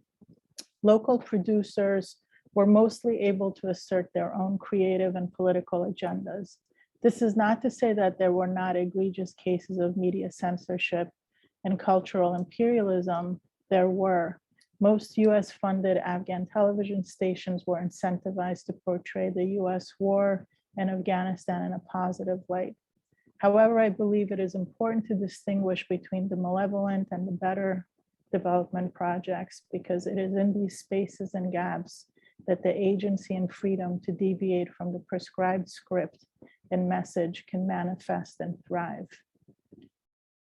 Speaker 5: local producers were mostly able to assert their own creative and political agendas. This is not to say that there were not egregious cases of media censorship and cultural imperialism. There were. Most US-funded Afghan television stations were incentivized to portray the US war in Afghanistan in a positive light. However, I believe it is important to distinguish between the malevolent and the better development projects, because it is in these spaces and gaps that the agency and freedom to deviate from the prescribed script and message can manifest and thrive.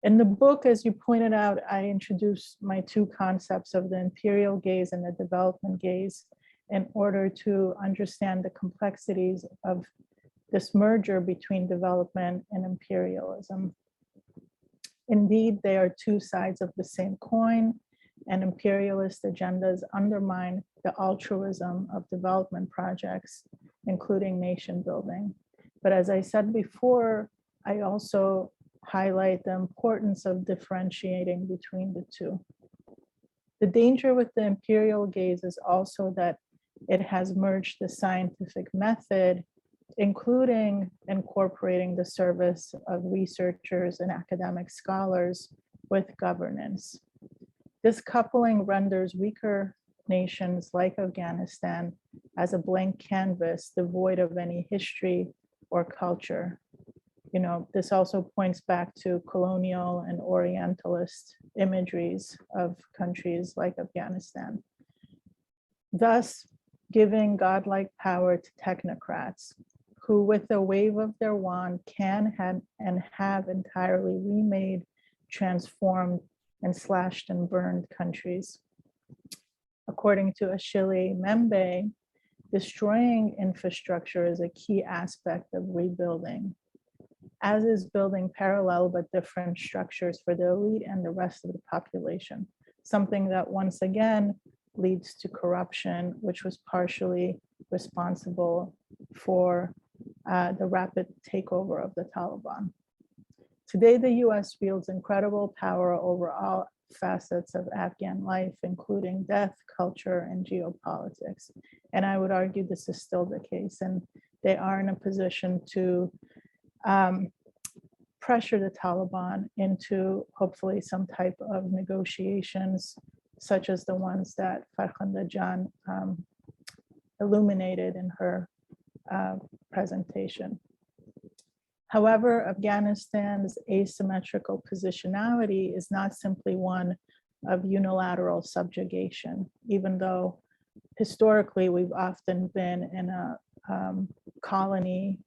Speaker 5: In the book, as you pointed out, I introduced my two concepts of the imperial gaze and the development gaze in order to understand the complexities of this merger between development and imperialism. Indeed, they are two sides of the same coin, and imperialist agendas undermine the altruism of development projects, including nation building. But as I said before, I also highlight the importance of differentiating between the two. The danger with the imperial gaze is also that it has merged the scientific method, including incorporating the service of researchers and academic scholars, with governance. This coupling renders weaker nations like Afghanistan as a blank canvas devoid of any history or culture. You know, this also points back to colonial and Orientalist imageries of countries like Afghanistan. Thus, giving godlike power to technocrats who, with a wave of their wand, can have entirely remade, transformed, and slashed and burned countries. According to Achille Membe, destroying infrastructure is a key aspect of rebuilding, as is building parallel but different structures for the elite and the rest of the population. something that once again leads to corruption, which was partially responsible for the rapid takeover of the Taliban. Today, the US wields incredible power over all facets of Afghan life, including death, culture, and geopolitics. And I would argue this is still the case. And they are in a position to pressure the Taliban into hopefully some type of negotiations, such as the ones that Farkhanda Jan illuminated in her presentation. However, Afghanistan's asymmetrical positionality is not simply one of unilateral subjugation, even though historically we've often been in a colony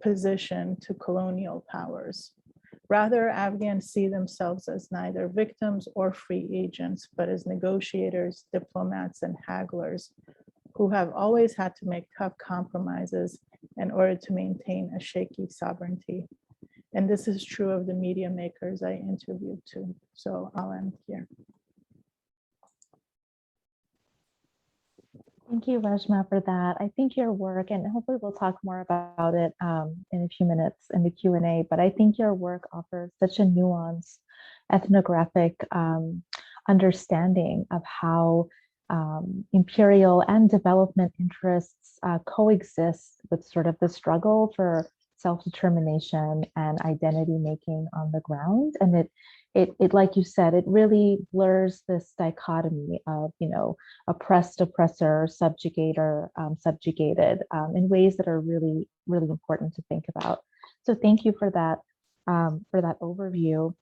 Speaker 5: position to colonial powers. Rather, Afghans see themselves as neither victims or free agents, but as negotiators, diplomats, and hagglers who have always had to make tough compromises in order to maintain a shaky sovereignty. And this is true of the media makers I interviewed too. So I'll end here.
Speaker 1: Thank you, Rajma, for that. I think your work, and hopefully we'll talk more about it in a few minutes in the Q&A, but I think your work offers such a nuanced ethnographic understanding of how imperial and development interests coexist with sort of the struggle for self-determination and identity making on the ground. And it, like you said, it really blurs this dichotomy of, you know, oppressed, oppressor, subjugator, subjugated in ways that are really, really important to think about. So thank you for that overview.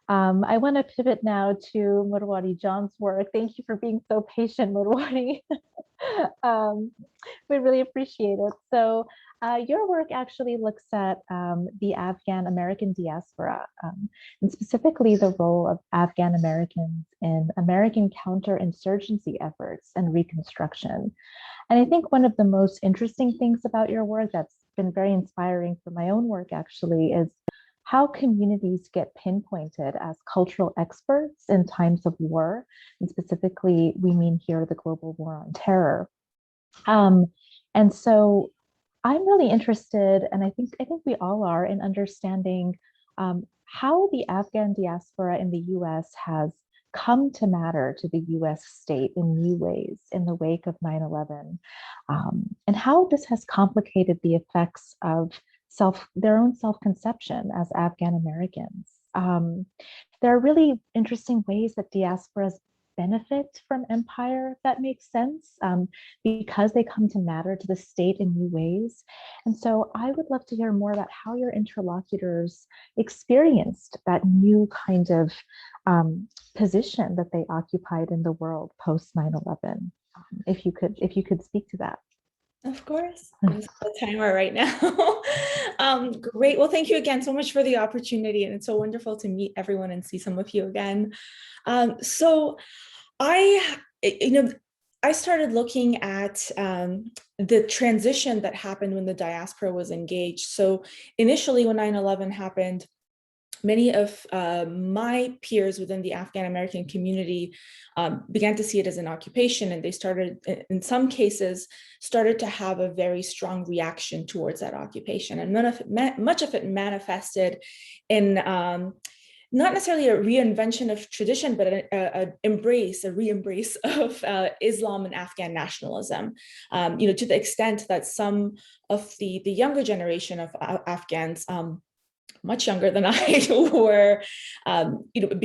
Speaker 1: I want to pivot now to Morwari John's work. Thank you for being so patient, Morwari. We really appreciate it. So your work actually looks at the Afghan American diaspora, and specifically the role of Afghan Americans in American counterinsurgency efforts and reconstruction. And I think one of the most interesting things about your work that's been very inspiring for my own work actually is how communities get pinpointed as cultural experts in times of war. And specifically, we mean here the global war on terror. And so I'm really interested, and I think we all are, in understanding how the Afghan diaspora in the US has come to matter to the US state in new ways in the wake of 9/11, and how this has complicated the effects of their own self-conception as Afghan Americans. There are really interesting ways that diasporas benefit from empire, if that makes sense, because they come to matter to the state in new ways. And so I would love to hear more about how your interlocutors experienced that new kind of position that they occupied in the world post 9/11. If you could speak to that.
Speaker 6: Of course, I'm the timer right now. Great. Well, thank you again so much for the opportunity, and it's so wonderful to meet everyone and see some of you again. So I started looking at the transition that happened when the diaspora was engaged. So initially, when 9/11 happened, many of my peers within the Afghan American community began to see it as an occupation, and they started, in some cases, started to have a very strong reaction towards that occupation. And much of it manifested in not necessarily a reinvention of tradition, but a re-embrace of Islam and Afghan nationalism. To the extent that some of the younger generation of Afghans, much younger than I were,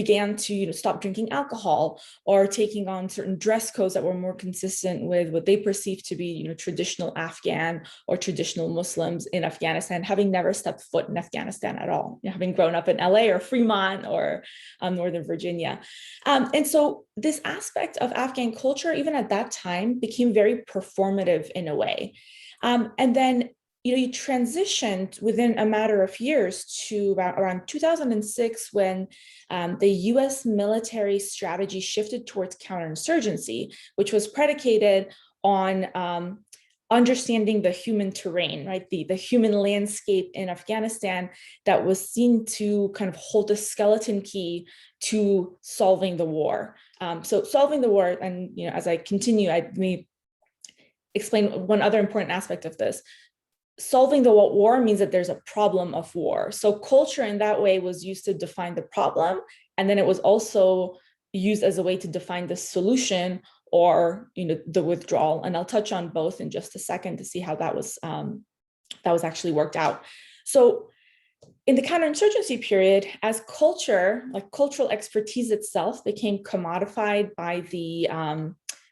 Speaker 6: began to stop drinking alcohol or taking on certain dress codes that were more consistent with what they perceived to be traditional Afghan or traditional Muslims in Afghanistan, having never stepped foot in Afghanistan at all, having grown up in LA or Fremont or Northern Virginia. And so this aspect of Afghan culture, even at that time, became very performative in a way. And then you transitioned within a matter of years to around 2006 when the US military strategy shifted towards counterinsurgency, which was predicated on understanding the human terrain, right? The human landscape in Afghanistan that was seen to kind of hold the skeleton key to solving the war. So solving the war, and as I continue, I may explain one other important aspect of this. Solving the war means that there's a problem of war. So culture in that way was used to define the problem, and then it was also used as a way to define the solution or the withdrawal. And I'll touch on both in just a second to see how that was actually worked out. So in the counterinsurgency period, as culture, like cultural expertise itself, became commodified by the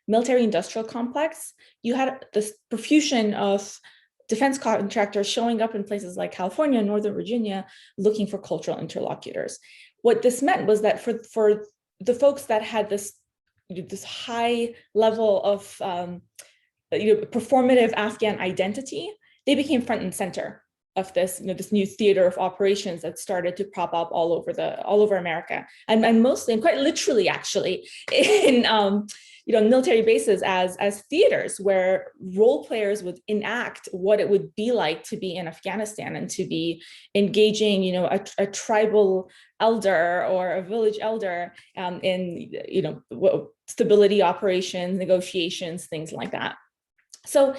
Speaker 6: military industrial complex, you had this profusion of defense contractors showing up in places like California and Northern Virginia looking for cultural interlocutors. What this meant was that for the folks that had this high level of performative Afghan identity, they became front and center of this, this new theater of operations that started to pop up all over America, and mostly, and quite literally, actually, in military bases as theaters where role players would enact what it would be like to be in Afghanistan and to be engaging, a tribal elder or a village elder in, stability operations, negotiations, things like that. So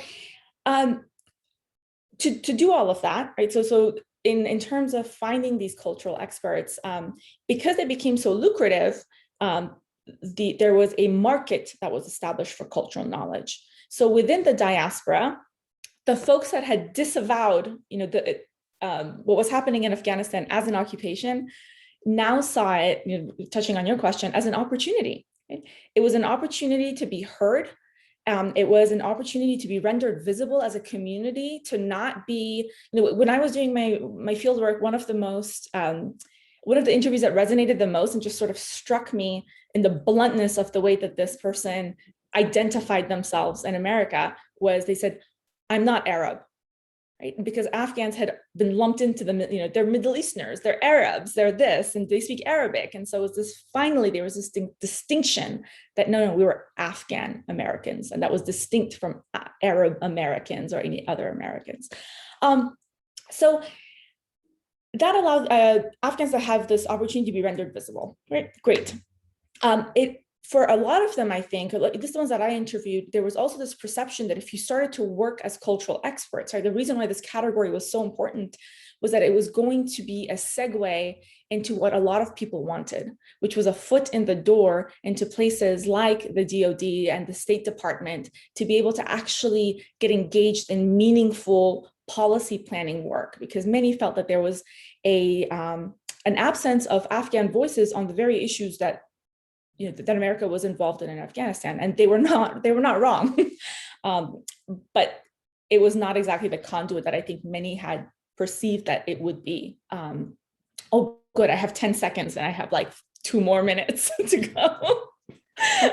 Speaker 6: to do all of that, right? So in terms of finding these cultural experts, because they became so lucrative, there was a market that was established for cultural knowledge. So within the diaspora, the folks that had disavowed, what was happening in Afghanistan as an occupation, now saw it, touching on your question, as an opportunity. Right? It was an opportunity to be heard. It was an opportunity to be rendered visible as a community, to not be, when I was doing my field work, one of the interviews that resonated the most and just sort of struck me in the bluntness of the way that this person identified themselves in America was, they said, "I'm not Arab," right? Because Afghans had been lumped into they're Middle Easterners, they're Arabs, they're this, and they speak Arabic. And so there was this distinction that no, we were Afghan Americans, and that was distinct from Arab Americans or any other Americans. So that allowed Afghans to have this opportunity to be rendered visible, right? Great. For a lot of them, I think, this is the ones that I interviewed, there was also this perception that if you started to work as cultural experts, right, the reason why this category was so important was that it was going to be a segue into what a lot of people wanted, which was a foot in the door into places like the DoD and the State Department to be able to actually get engaged in meaningful policy planning work, because many felt that there was an absence of Afghan voices on the very issues that that America was involved in Afghanistan, and they were not wrong, but it was not exactly the conduit that I think many had perceived that it would be. Oh, good, I have 10 seconds and I have like 2 more minutes to go. All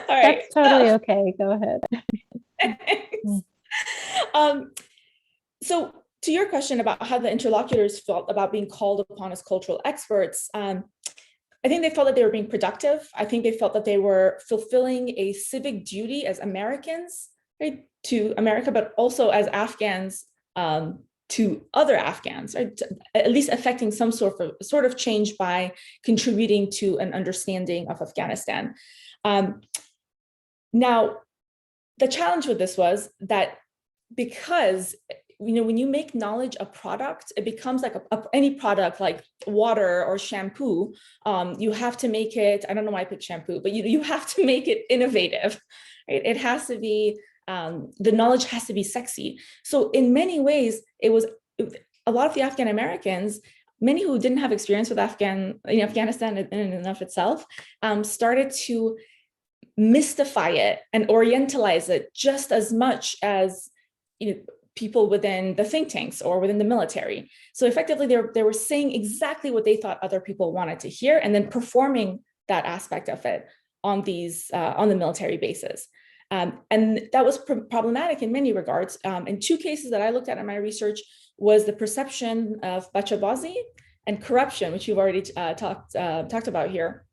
Speaker 6: right.
Speaker 1: That's totally okay. Go ahead.
Speaker 6: So to your question about how the interlocutors felt about being called upon as cultural experts, I think they felt that they were being productive. I think they felt that they were fulfilling a civic duty as Americans, right, to America, but also as Afghans to other Afghans, right, at least affecting some sort of change by contributing to an understanding of Afghanistan. Now, the challenge with this was that because when you make knowledge a product, it becomes like any product like water or shampoo. You have to make it, I don't know why I picked shampoo, but you have to make it innovative, right? It has to be, the knowledge has to be sexy. So in many ways, it was a lot of the Afghan Americans, many who didn't have experience with Afghanistan in and of itself, started to mystify it and orientalize it just as much as people within the think tanks or within the military. So effectively, they were saying exactly what they thought other people wanted to hear, and then performing that aspect of it on the military bases. And that was problematic in many regards. In 2 cases that I looked at in my research was the perception of bachabazi and corruption, which you've already talked about here.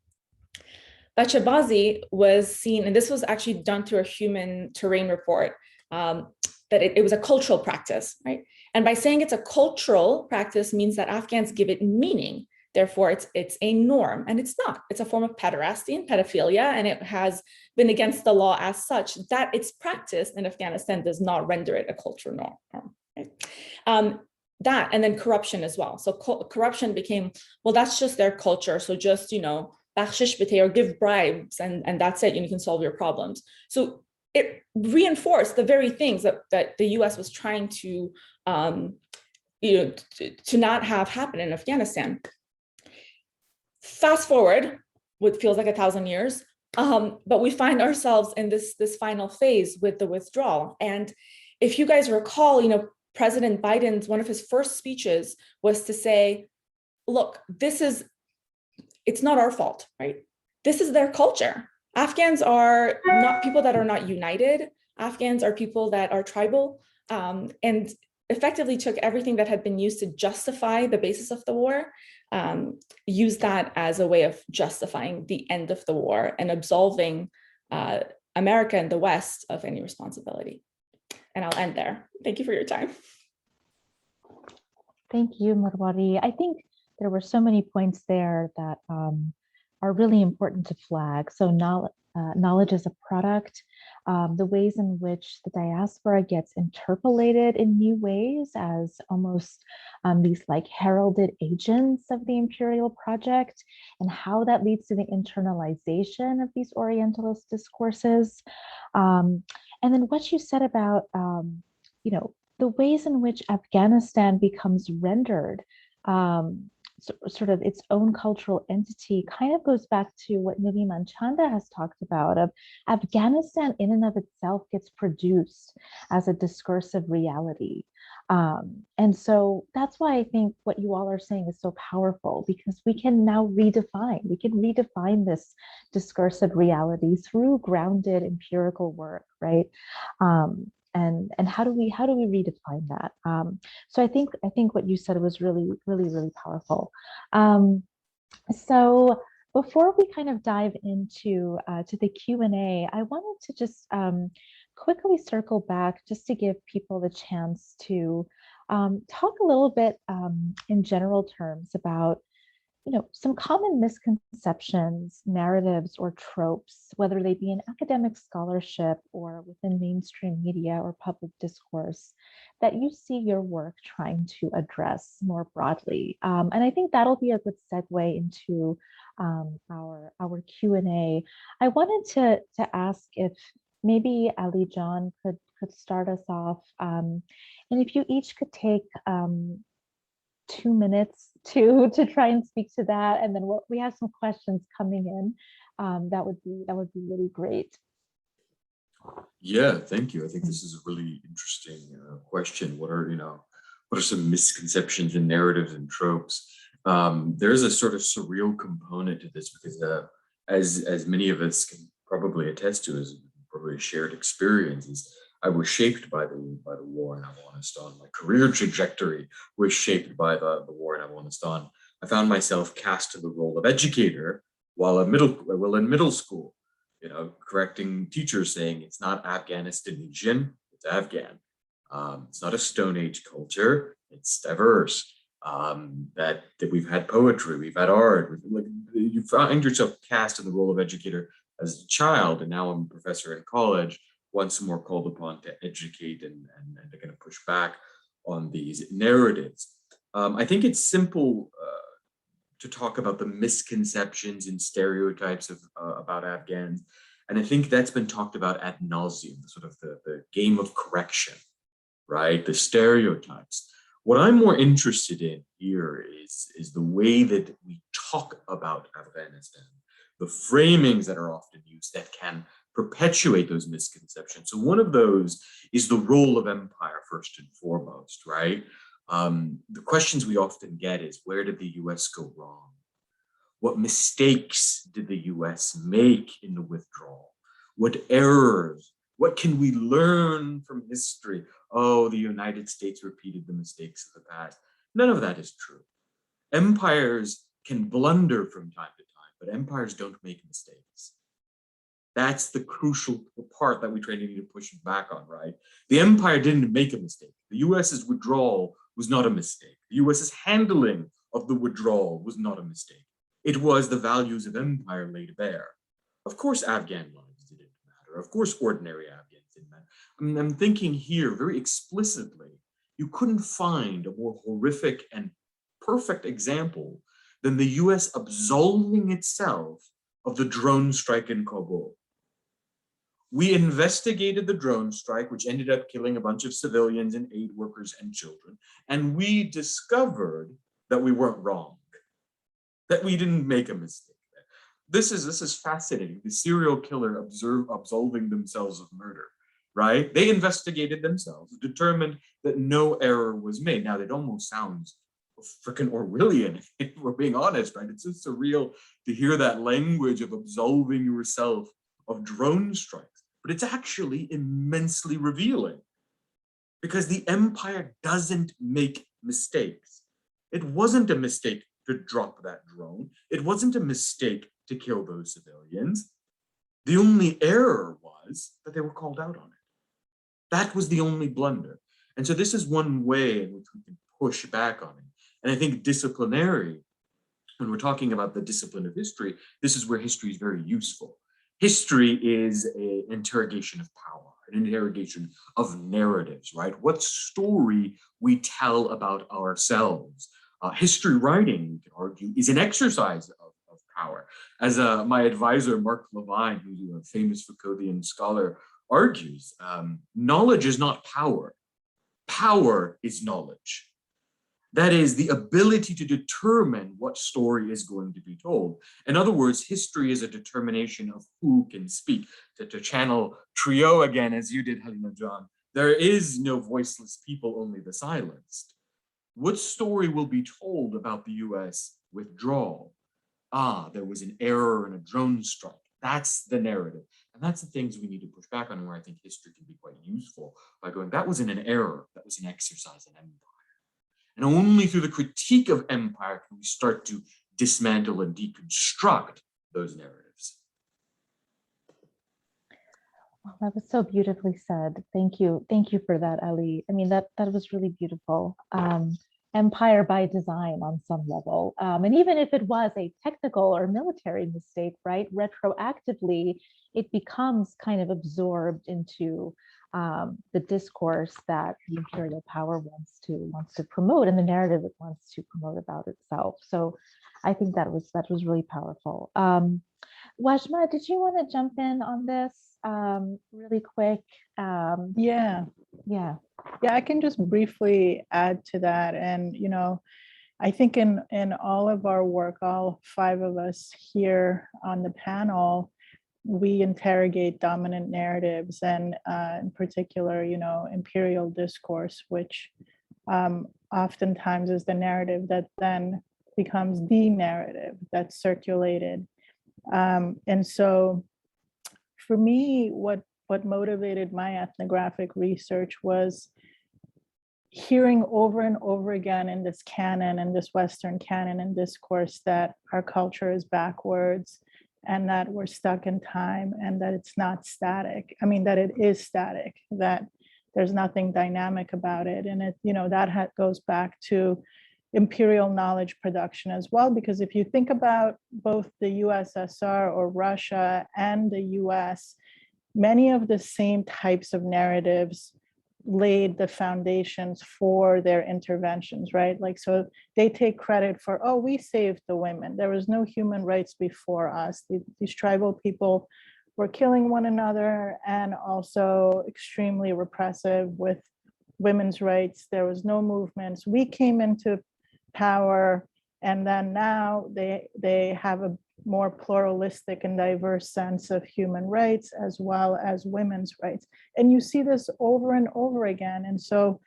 Speaker 6: Bachabazi was seen, and this was actually done through a human terrain report, that it was a cultural practice, right? And by saying it's a cultural practice means that Afghans give it meaning. Therefore, it's a norm, and it's not. It's a form of pederasty and pedophilia, and it has been against the law as such. That it's practiced in Afghanistan does not render it a cultural norm. Right? That, and then corruption as well. So corruption became, well, that's just their culture. So just, bakhshish bite, or give bribes, and that's it. You can solve your problems. So it reinforced the very things that the U.S. was trying to, to not have happen in Afghanistan. Fast forward, what feels like 1,000 years, but we find ourselves in this final phase with the withdrawal. And if you guys recall, President Biden's, one of his first speeches was to say, look, it's not our fault, right? This is their culture. Afghans are not people that are not united. Afghans are people that are tribal, and effectively took everything that had been used to justify the basis of the war, used that as a way of justifying the end of the war and absolving America and the West of any responsibility. And I'll end there. Thank you for your time.
Speaker 1: Thank you, Morwari. I think there were so many points there that are really important to flag. So knowledge is a product, the ways in which the diaspora gets interpolated in new ways as almost these like heralded agents of the imperial project, and how that leads to the internalization of these Orientalist discourses. And then what you said about, the ways in which Afghanistan becomes rendered sort of its own cultural entity kind of goes back to what Nivi Manchanda has talked about, of Afghanistan in and of itself gets produced as a discursive reality. And so that's why I think what you all are saying is so powerful, because we can now redefine this discursive reality through grounded empirical work, right? And how do we redefine that? So I think what you said was really powerful. So before we kind of dive into to the Q&A, I wanted to just quickly circle back just to give people the chance to talk a little bit in general terms about some common misconceptions, narratives, or tropes, whether they be in academic scholarship or within mainstream media or public discourse, that you see your work trying to address more broadly. And I think that'll be a good segue into our Q&A. I wanted to ask if maybe Ali John could start us off, and if you each could take 2 minutes to try and speak to that, and then we have some questions coming in. That would be really great.
Speaker 3: Yeah, thank you. I think this is a really interesting question. What are some misconceptions and narratives and tropes? There's a sort of surreal component to this, because as many of us can probably attest to, as probably a shared experiences, I was shaped by the war in Afghanistan. My career trajectory was shaped by the war in Afghanistan. I found myself cast to the role of educator while in middle school, correcting teachers, saying it's not Afghanistanian, it's Afghan. It's not a Stone Age culture, it's diverse. That we've had poetry, we've had art. You find yourself cast in the role of educator as a child, and now I'm a professor in college, once more called upon to educate and to kind of push back on these narratives. I think it's simple to talk about the misconceptions and stereotypes about Afghans. And I think that's been talked about ad nauseum, sort of the game of correction, right? The stereotypes. What I'm more interested in here is the way that we talk about Afghanistan, the framings that are often used that can perpetuate those misconceptions. So one of those is the role of empire, first and foremost, right? The questions we often get is, where did the US go wrong? What mistakes did the US make in the withdrawal? What errors? What can we learn from history? Oh, the United States repeated the mistakes of the past. None of that is true. Empires can blunder from time to time, but empires don't make mistakes. That's the crucial part that we try to need to push back on, right? The empire didn't make a mistake. The US's withdrawal was not a mistake. The US's handling of the withdrawal was not a mistake. It was the values of empire laid bare. Of course, Afghan lives didn't matter. Of course, ordinary Afghans didn't matter. I'm thinking here very explicitly, you couldn't find a more horrific and perfect example than the US absolving itself of the drone strike in Kabul. We investigated the drone strike, which ended up killing a bunch of civilians and aid workers and children, and we discovered that we weren't wrong, that we didn't make a mistake. This is fascinating. The serial killer absolving themselves of murder, right? They investigated themselves, determined that no error was made. Now, it almost sounds freaking Orwellian, if we're being honest, right? It's just surreal to hear that language of absolving yourself of drone strikes. But it's actually immensely revealing because the empire doesn't make mistakes. It wasn't a mistake to drop that drone. It wasn't a mistake to kill those civilians. The only error was that they were called out on it. That was the only blunder. And so this is one way in which we can push back on it. And I think disciplinary, when we're talking about the discipline of history, this is where history is very useful. History is an interrogation of power, an interrogation of narratives, right? What story we tell about ourselves. History writing, we can argue, is an exercise of power. As my advisor, Mark Levine, who's a famous Foucauldian scholar, argues, knowledge is not power. Power is knowledge. That is the ability to determine what story is going to be told. In other words, history is a determination of who can speak. To channel Trio again, as you did, Halina John, there is no voiceless people, only the silenced. What story will be told about the US withdrawal? There was an error in a drone strike. That's the narrative. And that's the things we need to push back on, where I think history can be quite useful by going, that wasn't an error, that was an exercise in empire. And only through the critique of empire can we start to dismantle and deconstruct those narratives.
Speaker 1: Well, that was so beautifully said. Thank you. Thank you for that, Ali. I mean, that was really beautiful. Empire by design on some level. And even if it was a technical or military mistake, right, retroactively, it becomes kind of absorbed into the discourse that the imperial power wants to promote, and the narrative it wants to promote about itself. So I think that was really powerful. Wajma, did you want to jump in on this really quick?
Speaker 5: Yeah, I can just briefly add to that. And I think in all of our work, all 5 of us here on the panel, we interrogate dominant narratives, and in particular, imperial discourse, which oftentimes is the narrative that then becomes the narrative that's circulated. And so for me, what motivated my ethnographic research was hearing over and over again in this canon, in this Western canon and discourse, that our culture is backwards, and that we're stuck in time, and that it's not static. I mean, that it is static, that there's nothing dynamic about it. And it, that goes back to imperial knowledge production as well, because if you think about both the USSR or Russia and the US, many of the same types of narratives laid the foundations for their interventions, right? Like, so they take credit for, oh, we saved the women. There was no human rights before us. These tribal people were killing one another, and also extremely repressive with women's rights. There was no movements. We came into power, and then now they have a more pluralistic and diverse sense of human rights as well as women's rights. And you see this over and over again. And so,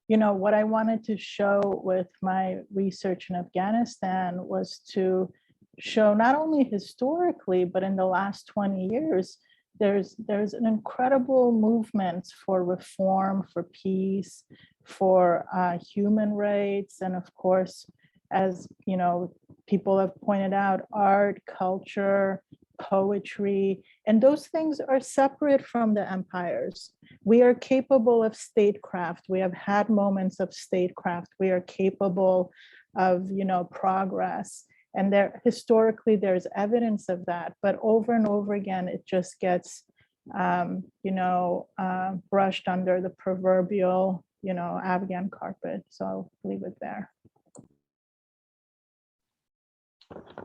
Speaker 5: what I wanted to show with my research in Afghanistan was to show not only historically, but in the last 20 years, there's an incredible movement for reform, for peace, for human rights, and of course, as people have pointed out, art, culture, poetry, and those things are separate from the empires. We are capable of statecraft. We have had moments of statecraft. We are capable of, progress. And there, historically, there's evidence of that. But over and over again, it just gets, brushed under the proverbial, Afghan carpet. So I'll leave it there.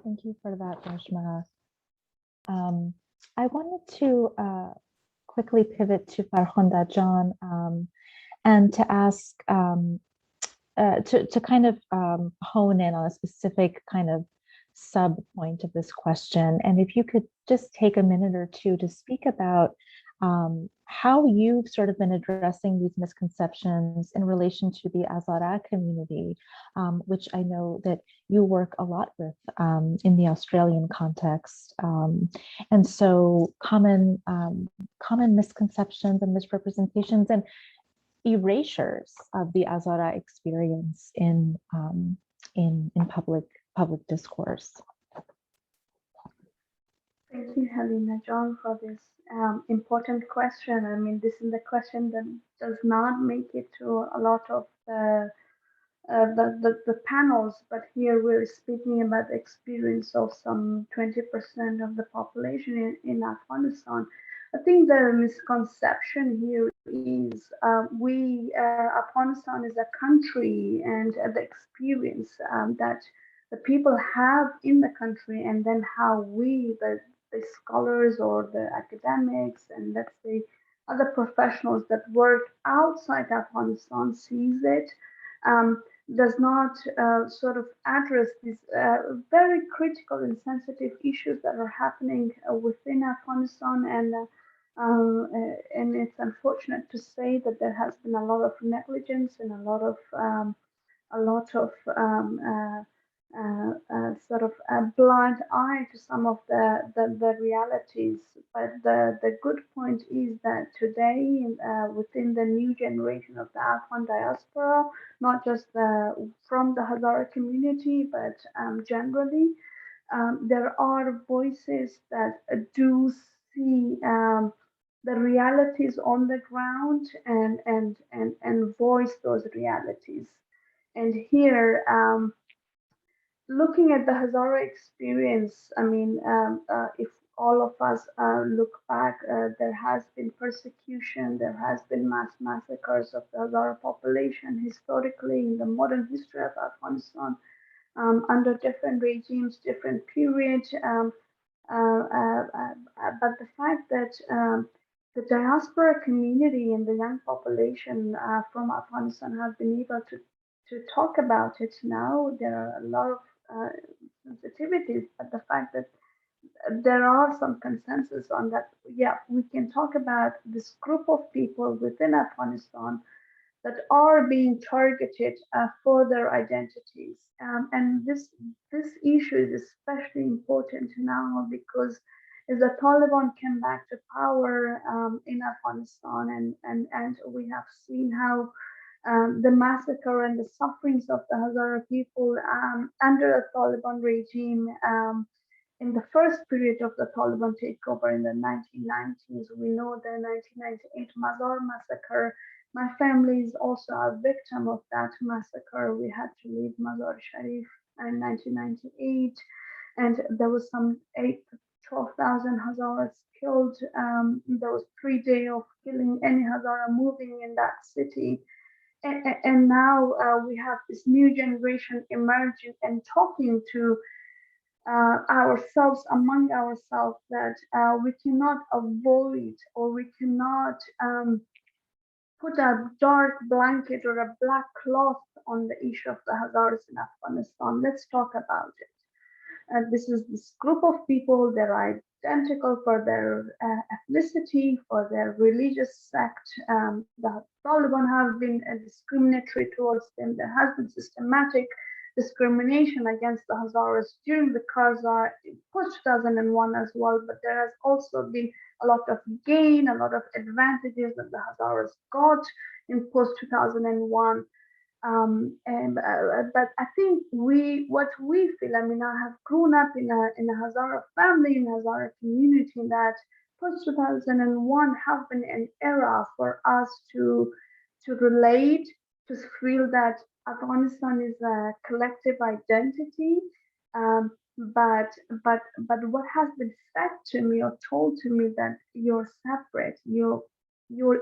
Speaker 1: Thank you for that, Rashma. I wanted to quickly pivot to Farhonda John and to ask, to kind of hone in on a specific kind of sub point of this question. And if you could just take a minute or two to speak about how you've sort of been addressing these misconceptions in relation to the Hazara community, which I know that you work a lot with in the Australian context. And so common misconceptions and misrepresentations and erasures of the Hazara experience in public discourse.
Speaker 4: Thank you, Helena John, for this important question. I mean, this is the question that does not make it to a lot of the panels, but here we're speaking about the experience of some 20% of the population in Afghanistan. I think the misconception here is Afghanistan is a country, and the experience that the people have in the country, and then how we, the scholars or the academics, and let's say other professionals that work outside Afghanistan sees it, does not sort of address these very critical and sensitive issues that are happening within Afghanistan. And it's unfortunate to say that there has been a lot of negligence and a lot of sort of a blind eye to some of the realities. But the good point is that today, within the new generation of the Afghan diaspora, not just from the Hazara community, but generally, there are voices that do see the realities on the ground and voice those realities. And here, looking at the Hazara experience, I mean, if all of us look back, there has been persecution, there has been mass massacres of the Hazara population historically in the modern history of Afghanistan, under different regimes, different periods. But the fact that the diaspora community and the young population from Afghanistan have been able to talk about it now, there are a lot of sensitivities, but the fact that there are some consensus on that, yeah, we can talk about this group of people within Afghanistan that are being targeted for their identities. And this issue is especially important now because as the Taliban came back to power in Afghanistan, and we have seen how the massacre and the sufferings of the Hazara people under the Taliban regime in the first period of the Taliban takeover in the 1990s. We know the 1998 Mazar massacre. My family is also a victim of that massacre. We had to leave Mazar Sharif in 1998, and there was some 12,000 Hazaras killed. There was 3 days of killing any Hazara moving in that city. And now we have this new generation emerging and talking to ourselves, among ourselves, that we cannot avoid or we cannot put a dark blanket or a black cloth on the issue of the Hazaras in Afghanistan. Let's talk about it. This is this group of people that are identical for their ethnicity, for their religious sect. The Taliban have been discriminatory towards them. There has been systematic discrimination against the Hazaras during the Karzai post 2001 as well, but there has also been a lot of gain, a lot of advantages that the Hazaras got in post 2001. But I think what we feel, I mean, I have grown up in a Hazara family, in a Hazara community, that post 2001 have been an era for us to relate, to feel that Afghanistan is a collective identity. Um, but what has been said to me or told to me that you're separate, you're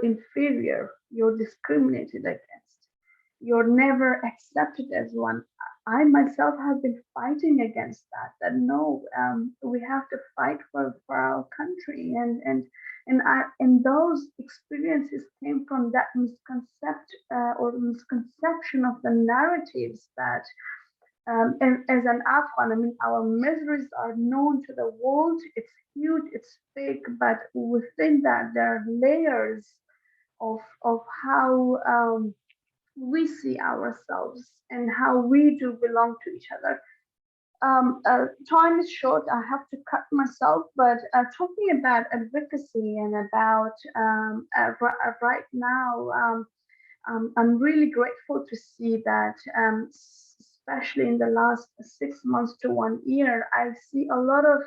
Speaker 4: inferior, you're discriminated against, you're never accepted as one. I myself have been fighting against that. That no, we have to fight for our country, and those experiences came from that misconception of the narratives that. And as an Afghan, I mean, our miseries are known to the world. It's huge, it's big, but within that, there are layers of how we see ourselves and how we do belong to each other. Time is short. I have to cut myself, but talking about advocacy and about right now, I'm really grateful to see that, especially in the last 6 months to 1 year, I see a lot of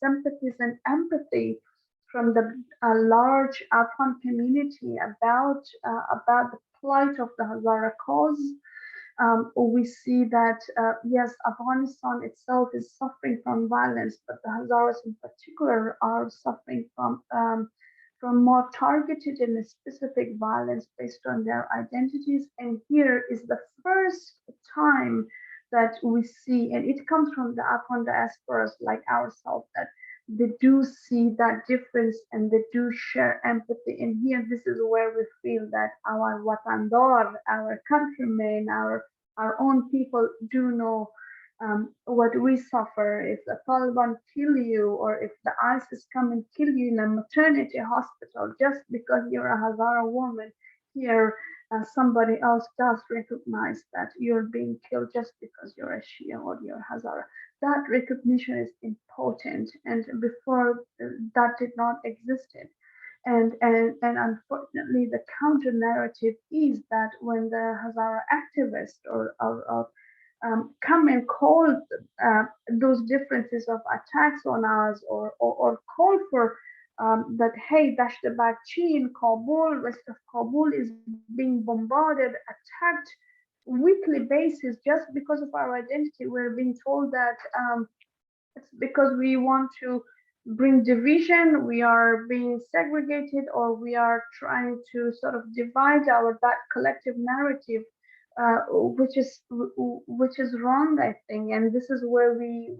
Speaker 4: sympathies and empathy from the large Afghan community about the plight of the Hazara cause. We see that, yes, Afghanistan itself is suffering from violence, but the Hazaras in particular are suffering from more targeted and specific violence based on their identities. And here is the first time that we see, and it comes from the Afghan diasporas like ourselves, that they do see that difference and they do share empathy. And here, this is where we feel that our watandar, our countrymen, our own people do know what we suffer. If the Taliban kill you, or if the ISIS come and kill you in a maternity hospital just because you're a Hazara woman, here somebody else does recognize that you're being killed just because you're a Shia or you're Hazara. That recognition is important, and before that did not exist. And unfortunately, the counter narrative is that when the Hazara activists or come and call those differences of attacks on us, or call for that, hey, Dashtabakchi in Kabul, west of Kabul is being bombarded, attacked weekly basis just because of our identity. We're being told that it's because we want to bring division, we are being segregated, or we are trying to sort of divide that collective narrative, which is wrong, I think. And this is where we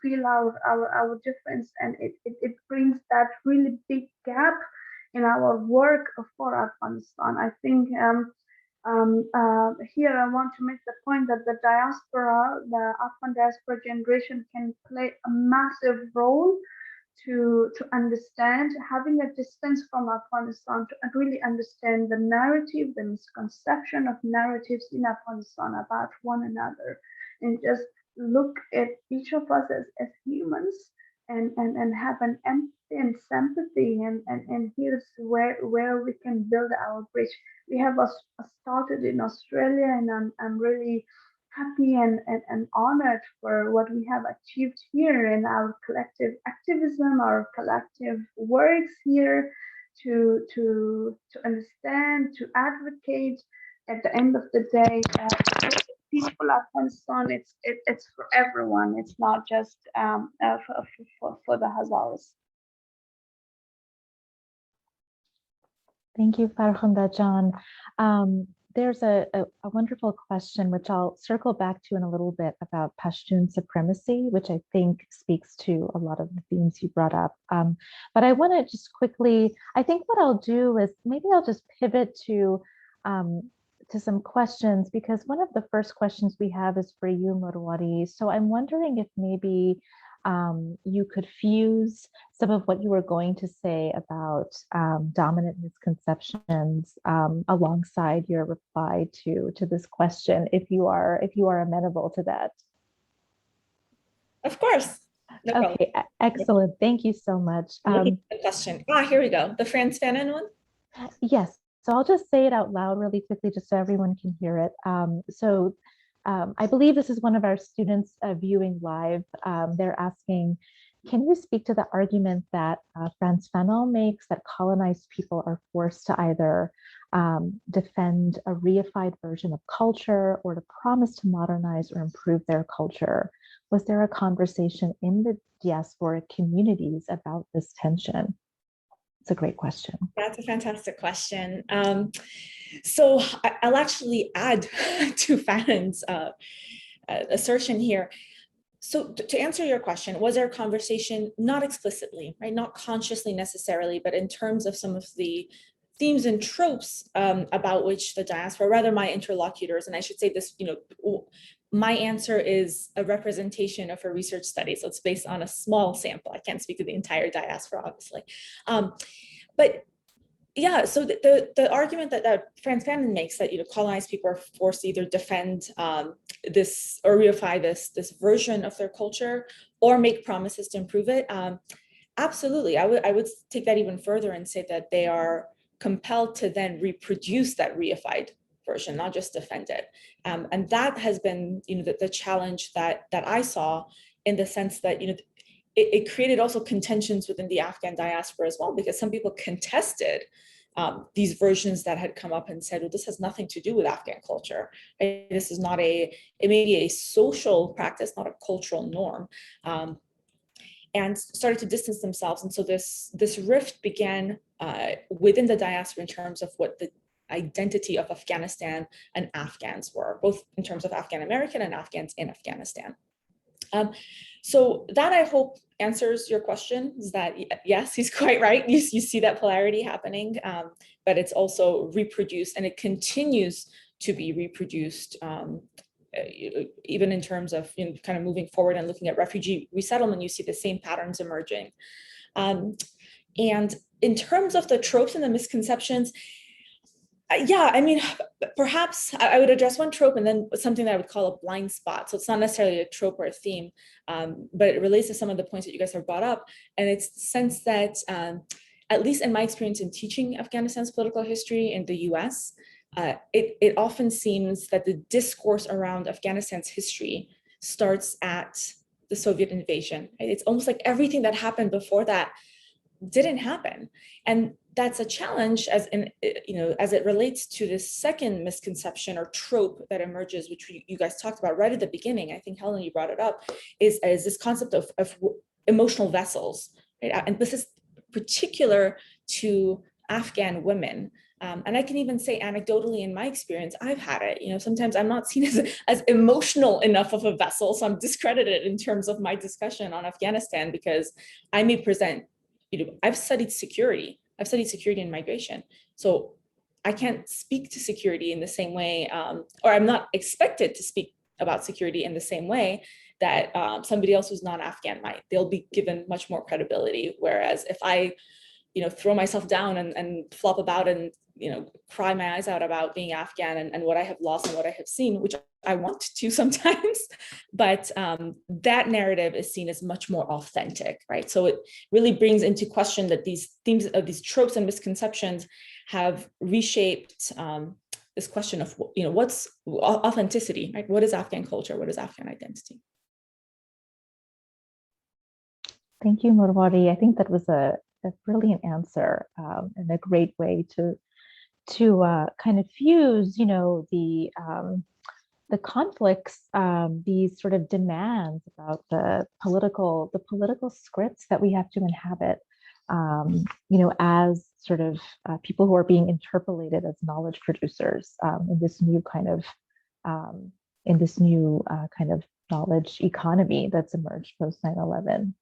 Speaker 4: feel our difference, and it brings that really big gap in our work for Afghanistan. I think here I want to make the point that the diaspora, the Afghan diaspora generation, can play a massive role to understand, having a distance from Afghanistan, to really understand the narrative, the misconception of narratives in Afghanistan about one another, and just look at each of us as humans, and have an empathy and sympathy, and here's where we can build our bridge. We have started in Australia, and I'm really happy and honored for what we have achieved here in our collective activism, our collective works here to understand, to advocate. At the end of the day, peaceful Afghanistan, it's for everyone. It's not just for the Hazaras.
Speaker 1: Thank you, Farhunda Jan. There's a wonderful question, which I'll circle back to in a little bit, about Pashtun supremacy, which I think speaks to a lot of the themes you brought up. But I want to just quickly, I think what I'll do is maybe I'll just pivot to some questions, because one of the first questions we have is for you, Morwari. So I'm wondering if maybe you could fuse some of what you were going to say about dominant misconceptions alongside your reply to this question, if you are amenable to that.
Speaker 6: Of course. No
Speaker 1: okay, problem. Excellent. Thank you so much.
Speaker 6: The question. Here we go. The Frantz Fanon one?
Speaker 1: Yes. So I'll just say it out loud really quickly, just so everyone can hear it. I believe this is one of our students viewing live. They're asking, can you speak to the argument that Frantz Fanon makes that colonized people are forced to either defend a reified version of culture or to promise to modernize or improve their culture? Was there a conversation in the diasporic communities about this tension? It's a great question.
Speaker 6: That's a fantastic question. So I'll actually add to Fanon's assertion here. So to answer your question, was there a conversation? Not explicitly, right? Not consciously necessarily, but in terms of some of the themes and tropes about which the diaspora, rather my interlocutors, and I should say this, my answer is a representation of a research study. So it's based on a small sample. I can't speak to the entire diaspora, obviously. But yeah, so the argument that Frantz Fanon makes that colonized people are forced to either defend this or reify this version of their culture or make promises to improve it. Absolutely, I would take that even further and say that they are compelled to then reproduce that reified version, not just defend it. And that has been the challenge that I saw, in the sense that it created also contentions within the Afghan diaspora as well, because some people contested these versions that had come up and said, well, this has nothing to do with Afghan culture. Right? This is not it may be a social practice, not a cultural norm, and started to distance themselves. And so this rift began within the diaspora in terms of what the identity of Afghanistan and Afghans were, both in terms of Afghan American and Afghans in Afghanistan. So that, I hope, answers your question, is that yes, he's quite right. You see that polarity happening, but it's also reproduced, and it continues to be reproduced even in terms of kind of moving forward and looking at refugee resettlement. You see the same patterns emerging. And in terms of the tropes and the misconceptions, yeah, I mean, perhaps I would address one trope and then something that I would call a blind spot. So it's not necessarily a trope or a theme, but it relates to some of the points that you guys have brought up. And it's the sense that, at least in my experience in teaching Afghanistan's political history in the US, it often seems that the discourse around Afghanistan's history starts at the Soviet invasion. It's almost like everything that happened before that didn't happen. And that's a challenge as it relates to this second misconception or trope that emerges, which you guys talked about right at the beginning. I think, Helen, you brought it up, is this concept of emotional vessels, right? And this is particular to Afghan women. And I can even say anecdotally, in my experience, I've had it. Sometimes I'm not seen as emotional enough of a vessel, so I'm discredited in terms of my discussion on Afghanistan, because I may present, I've studied security and migration. So I can't speak to security in the same way, or I'm not expected to speak about security in the same way that somebody else who's non-Afghan might. They'll be given much more credibility. Whereas if I, throw myself down and flop about and, cry my eyes out about being Afghan and what I have lost and what I have seen, which I want to sometimes, but that narrative is seen as much more authentic, right? So it really brings into question that these themes of these tropes and misconceptions have reshaped this question of, what's authenticity, right? What is Afghan culture? What is Afghan identity?
Speaker 1: Thank you, Morwari. I think that was a brilliant answer and a great way to kind of fuse, the conflicts, these sort of demands about the political scripts that we have to inhabit, as sort of people who are being interpolated as knowledge producers in this new kind of knowledge economy that's emerged post 9/11.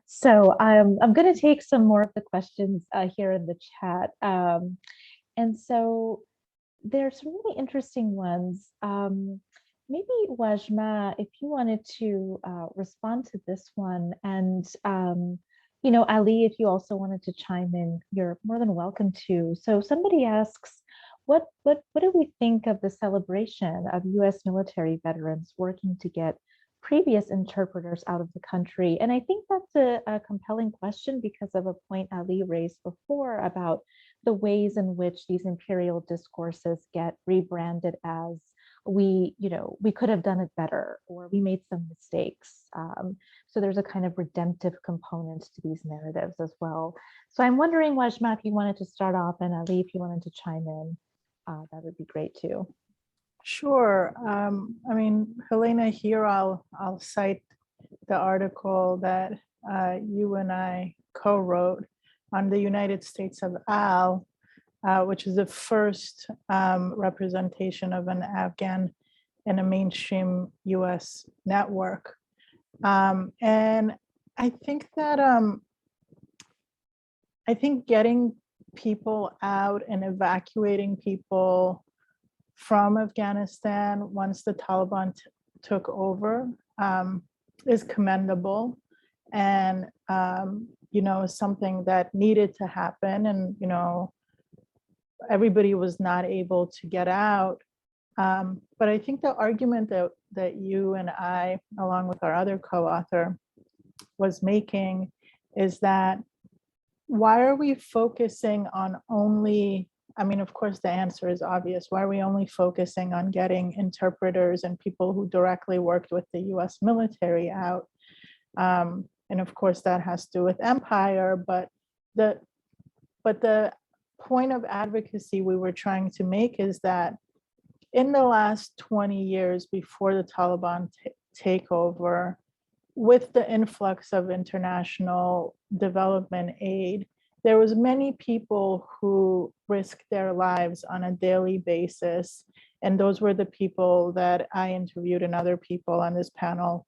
Speaker 1: So I'm going to take some more of the questions here in the chat. And so there's some really interesting ones. Maybe Wajma, if you wanted to respond to this one, and Ali, if you also wanted to chime in, you're more than welcome to. So somebody asks, what do we think of the celebration of U.S. military veterans working to get previous interpreters out of the country? And I think that's a compelling question because of a point Ali raised before about the ways in which these imperial discourses get rebranded as we could have done it better, or we made some mistakes. So there's a kind of redemptive component to these narratives as well. So I'm wondering, Wajma, if you wanted to start off, and Ali, if you wanted to chime in, that would be great too.
Speaker 5: Sure. I mean, Helena, here I'll cite the article that you and I co-wrote on the United States of Al, which is the first representation of an Afghan in a mainstream US network. And I think that I think getting people out and evacuating people from Afghanistan once the Taliban took over is commendable, and something that needed to happen. And everybody was not able to get out. But I think the argument that you and I, along with our other co-author, was making is that why are we focusing on only, I mean, of course, the answer is obvious. Why are we only focusing on getting interpreters and people who directly worked with the US military out? And of course, that has to do with empire, but the point of advocacy we were trying to make is that in the last 20 years before the Taliban takeover, with the influx of international development aid, there was many people who risked their lives on a daily basis. And those were the people that I interviewed, and other people on this panel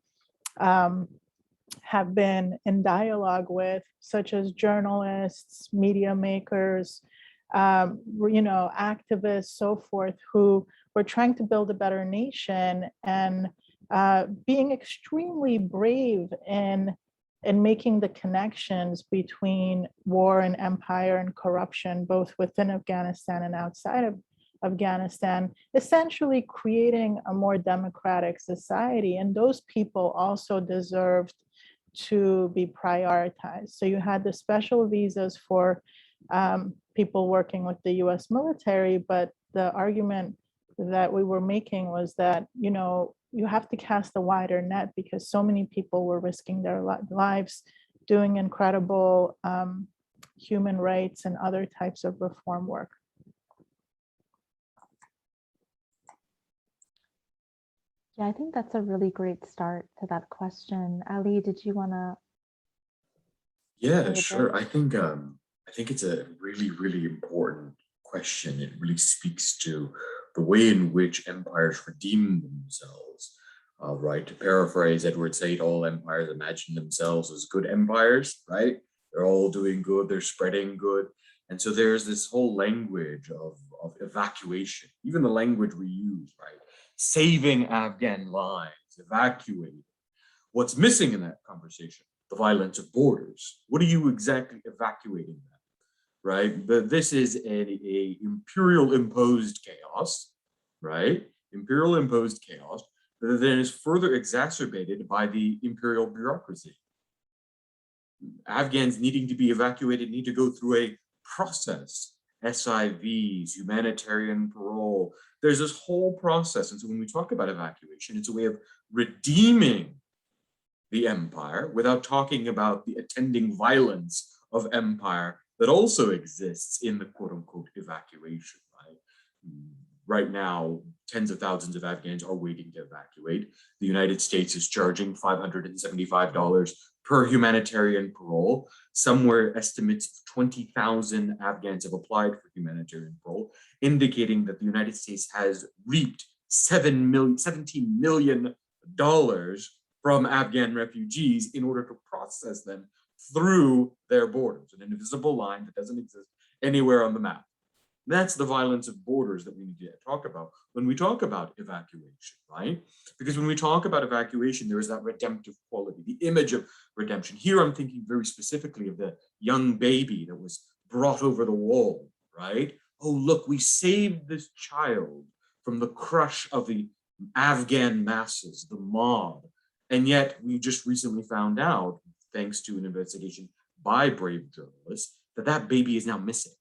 Speaker 5: have been in dialogue with, such as journalists, media makers, activists, so forth, who were trying to build a better nation and being extremely brave in making the connections between war and empire and corruption, both within Afghanistan and outside of Afghanistan, essentially creating a more democratic society. And those people also deserved to be prioritized. So you had the special visas for people working with the US military, but the argument that we were making was that, you have to cast a wider net because so many people were risking their lives doing incredible human rights and other types of reform work.
Speaker 1: Yeah, I think that's a really great start to that question. Ali, did you want to?
Speaker 3: Yeah, sure. I think it's a really, really important question. It really speaks to the way in which empires redeem themselves, right? To paraphrase Edward Said, all empires imagine themselves as good empires, right? They're all doing good, they're spreading good. And so there's this whole language of evacuation, even the language we use, right? Saving Afghan lives, evacuating. What's missing in that conversation? The violence of borders. What are you exactly evacuating then? Right? But this is a imperial imposed chaos, right? Imperial imposed chaos that then is further exacerbated by the imperial bureaucracy. Afghans needing to be evacuated need to go through a process, SIVs, humanitarian parole. There's this whole process. And so when we talk about evacuation, it's a way of redeeming the empire without talking about the attending violence of empire that also exists in the quote unquote evacuation, right? Right now, tens of thousands of Afghans are waiting to evacuate. The United States is charging $575 per humanitarian parole. Somewhere estimates of 20,000 Afghans have applied for humanitarian parole, indicating that the United States has reaped $17 million from Afghan refugees in order to process them through their borders, an invisible line that doesn't exist anywhere on the map. That's the violence of borders that we need to talk about when we talk about evacuation, right? Because when we talk about evacuation, there is that redemptive quality, the image of redemption. Here, I'm thinking very specifically of the young baby that was brought over the wall, right? Oh, look, we saved this child from the crush of the Afghan masses, the mob. And yet we just recently found out, thanks to an investigation by brave journalists, that that baby is now missing.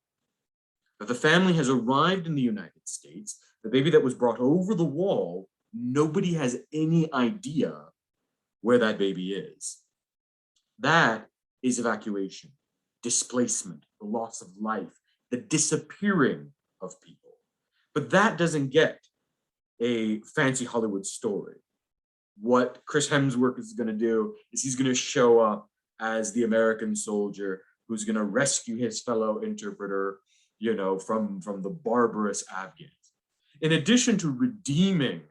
Speaker 3: But the family has arrived in the United States. The baby that was brought over the wall, nobody has any idea where that baby is. That is evacuation, displacement, the loss of life, the disappearing of people. But that doesn't get a fancy Hollywood story. What Chris Hemsworth is going to do is he's going to show up as the American soldier who's going to rescue his fellow interpreter, you know, from the barbarous Afghans. In addition to redeeming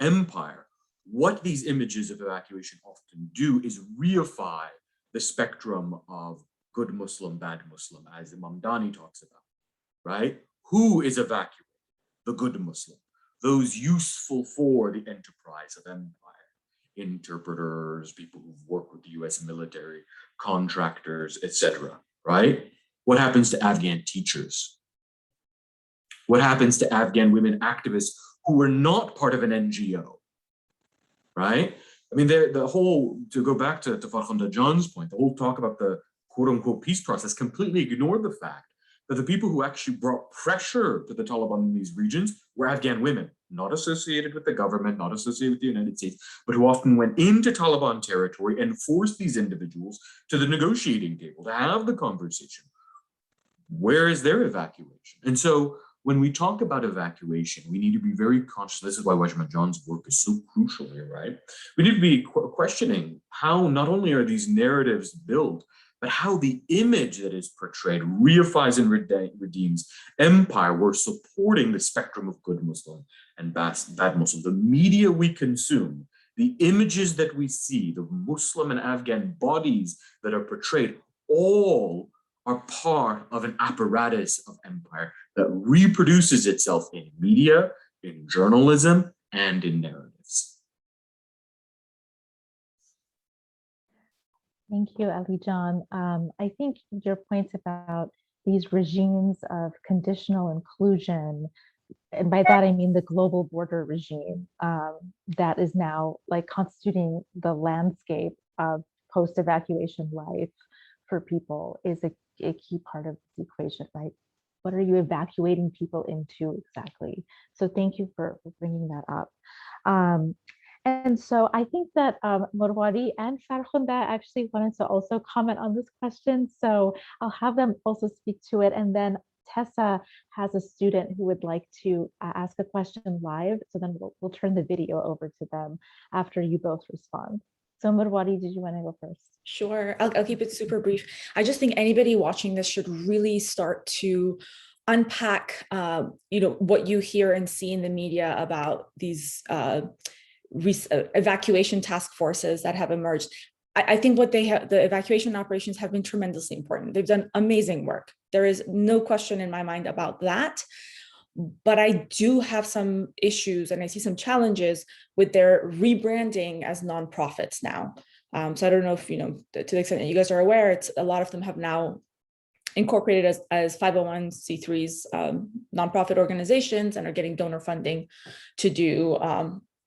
Speaker 3: empire, what these images of evacuation often do is reify the spectrum of good Muslim, bad Muslim, as Imam Dani talks about, right? Who is evacuated? The good Muslim, those useful for the enterprise of empire, interpreters, people who've worked with the US military, contractors, etc., right? What happens to Afghan teachers? What happens to Afghan women activists who were not part of an NGO, right? I mean, the whole, to go back to Farkhunda John's point, the whole talk about the quote unquote peace process completely ignored the fact that the people who actually brought pressure to the Taliban in these regions were Afghan women, not associated with the government, not associated with the United States, but who often went into Taliban territory and forced these individuals to the negotiating table to have the conversation. Where is their evacuation? And so when we talk about evacuation, we need to be very conscious. This is why Wajma John's work is so crucial here, right? We need to be questioning how not only are these narratives built, but how the image that is portrayed reifies and redeems empire. We're supporting the spectrum of good Muslim and bad Muslim. The media we consume, the images that we see, the Muslim and Afghan bodies that are portrayed, all are part of an apparatus of empire that reproduces itself in media, in journalism, and in narratives.
Speaker 1: Thank you, Ali John. I think your points about these regimes of conditional inclusion, and by that I mean the global border regime that is now like constituting the landscape of post-evacuation life for people, is a key part of this equation, right? What are you evacuating people into exactly? So thank you for bringing that up. And so I think that Morwari and Farkhunda actually wanted to also comment on this question. So I'll have them also speak to it. And then Tessa has a student who would like to ask a question live. So then we'll turn the video over to them after you both respond. So Morwari, did you want to go first?
Speaker 6: Sure, I'll keep it super brief. I just think anybody watching this should really start to unpack, what you hear and see in the media about these evacuation task forces that have emerged. I think the evacuation operations have been tremendously important. They've done amazing work. There is no question in my mind about that. But I do have some issues and I see some challenges with their rebranding as nonprofits now. So I don't know if, to the extent that you guys are aware, a lot of them have now incorporated as 501c3s, nonprofit organizations, and are getting donor funding to do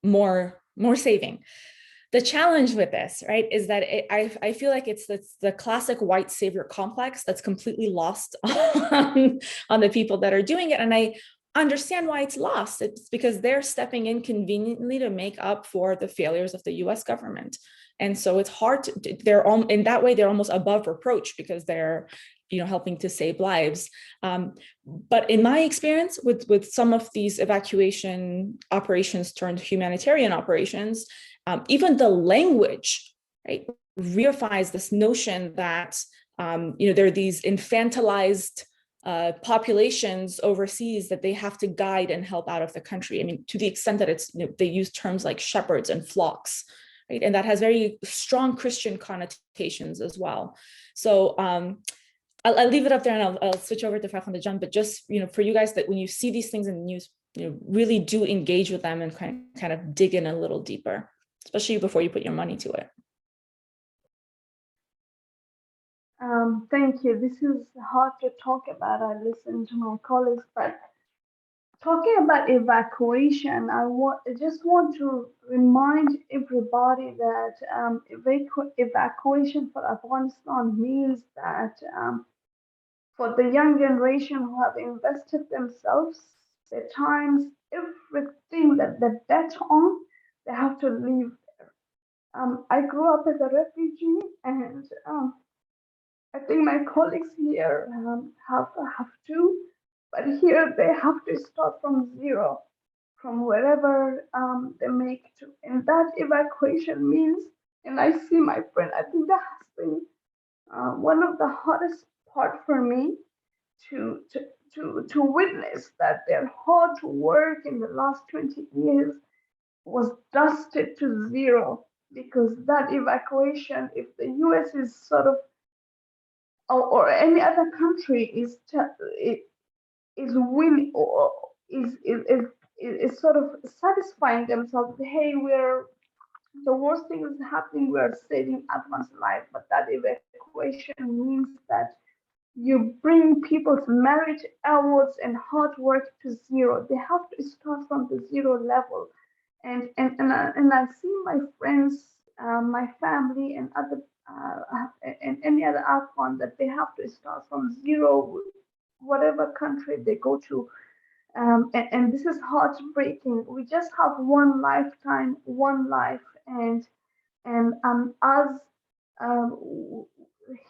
Speaker 6: more saving. The challenge with this, right, is that I feel like it's the classic white savior complex that's completely lost on the people that are doing it. And I understand why it's lost. It's because they're stepping in conveniently to make up for the failures of the US government. And so it's hard in that way, they're almost above reproach because they're, helping to save lives. But in my experience with some of these evacuation operations turned humanitarian operations, even the language, right, reifies this notion that, there are these infantilized populations overseas that they have to guide and help out of the country. I mean, to the extent that it's, they use terms like shepherds and flocks, right? And that has very strong Christian connotations as well. So I'll leave it up there and I'll switch over to Farkhunda John, but just, for you guys, that when you see these things in the news, really do engage with them and kind of dig in a little deeper, especially before you put your money to it.
Speaker 4: Thank you. This is hard to talk about. I listen to my colleagues, but talking about evacuation, I just want to remind everybody that evacuation for Afghanistan means that for the young generation who have invested themselves, their times, everything that they bet on, they have to leave. I grew up as a refugee, and I think my colleagues here have to, but here they have to start from zero, from wherever they make to, and that evacuation means. And I see my friend. I think that has been one of the hardest part for me to to to witness that their hard work in the last 20 years was dusted to zero because that evacuation, if the US is sort of or any other country is winning or is sort of satisfying themselves, hey, we're the worst thing is happening, we're saving Afghan's life, but that evacuation means that you bring people's merit, awards, and hard work to zero. They have to start from the zero level. And I see my friends, my family, and other and any other Afghan that they have to start from zero, whatever country they go to. And this is heartbreaking. We just have one lifetime, one life, and as um,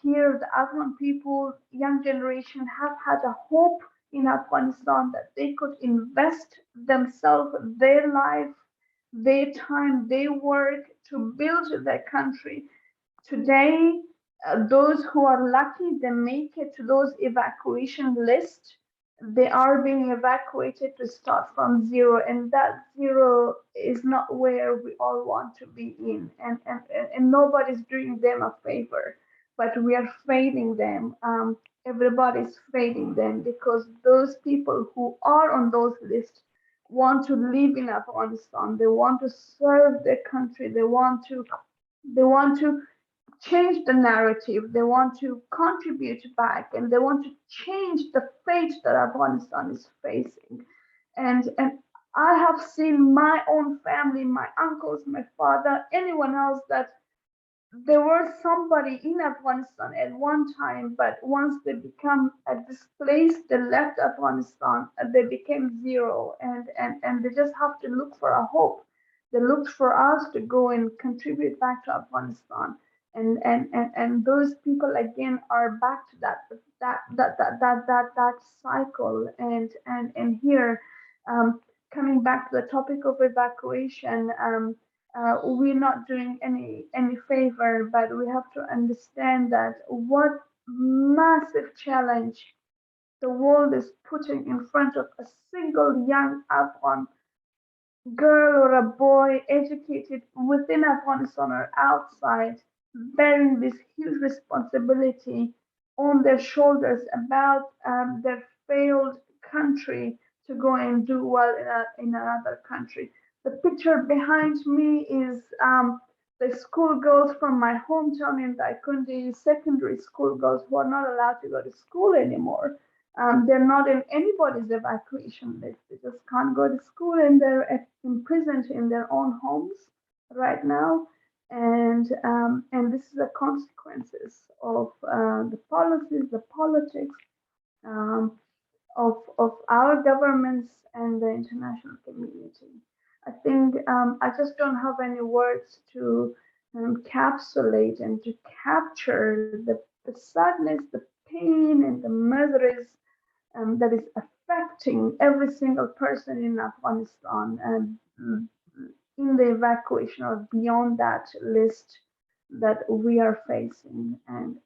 Speaker 4: here, the Afghan people, young generation, have had a hope in Afghanistan that they could invest themselves, their life, their time, their work to build their country. Today, those who are lucky, they make it to those evacuation lists. They are being evacuated to start from zero, and that zero is not where we all want to be in. And nobody's doing them a favor, but we are failing them. Everybody's failing them because those people who are on those lists want to live in Afghanistan. They want to serve their country. They want to change the narrative. They want to contribute back, and they want to change the fate that Afghanistan is facing. And I have seen my own family, my uncles, my father, anyone else that there was somebody in Afghanistan at one time, but once they become displaced, they left Afghanistan, they became zero, and they just have to look for a hope. They looked for us to go and contribute back to Afghanistan, and those people again are back to that cycle, and here, coming back to the topic of evacuation. We're not doing any favor, but we have to understand that what massive challenge the world is putting in front of a single young Afghan girl or a boy educated within Afghanistan or outside, bearing this huge responsibility on their shoulders about their failed country to go and do well in another country. The picture behind me is the schoolgirls from my hometown in Daikundi, secondary school girls who are not allowed to go to school anymore. They're not in anybody's evacuation list. They just can't go to school, and they're imprisoned in their own homes right now. And this is the consequences of the policies, the politics of our governments and the international community. I think I just don't have any words to encapsulate and to capture the sadness, the pain, and the miseries that is affecting every single person in Afghanistan and in the evacuation or beyond that list that we are facing. And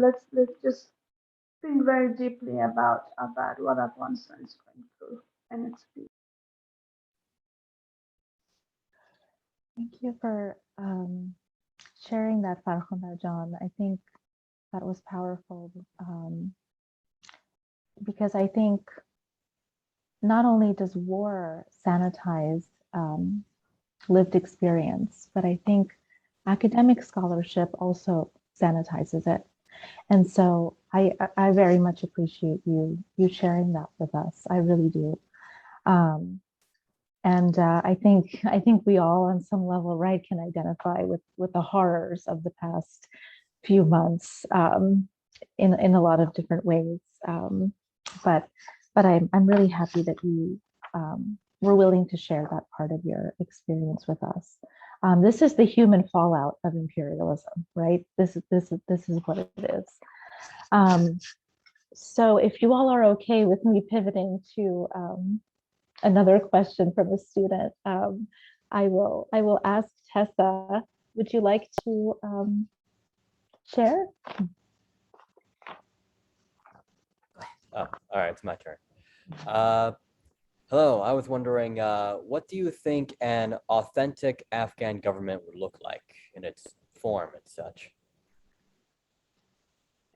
Speaker 4: let's just think very deeply about what Afghanistan is going through and its people.
Speaker 1: Thank you for sharing that, Farhana John. I think that was powerful because I think not only does war sanitize lived experience, but I think academic scholarship also sanitizes it. And so I very much appreciate you sharing that with us. I really do. And I think we all on some level, right, can identify with the horrors of the past few months in a lot of different ways. But I'm really happy that you were willing to share that part of your experience with us. This is the human fallout of imperialism, right? This is what it is. So if you all are okay with me pivoting to another question from a student, I will ask Tessa, would you like to share?
Speaker 7: Oh, all right, it's my turn. Hello, I was wondering, what do you think an authentic Afghan government would look like in its form and such?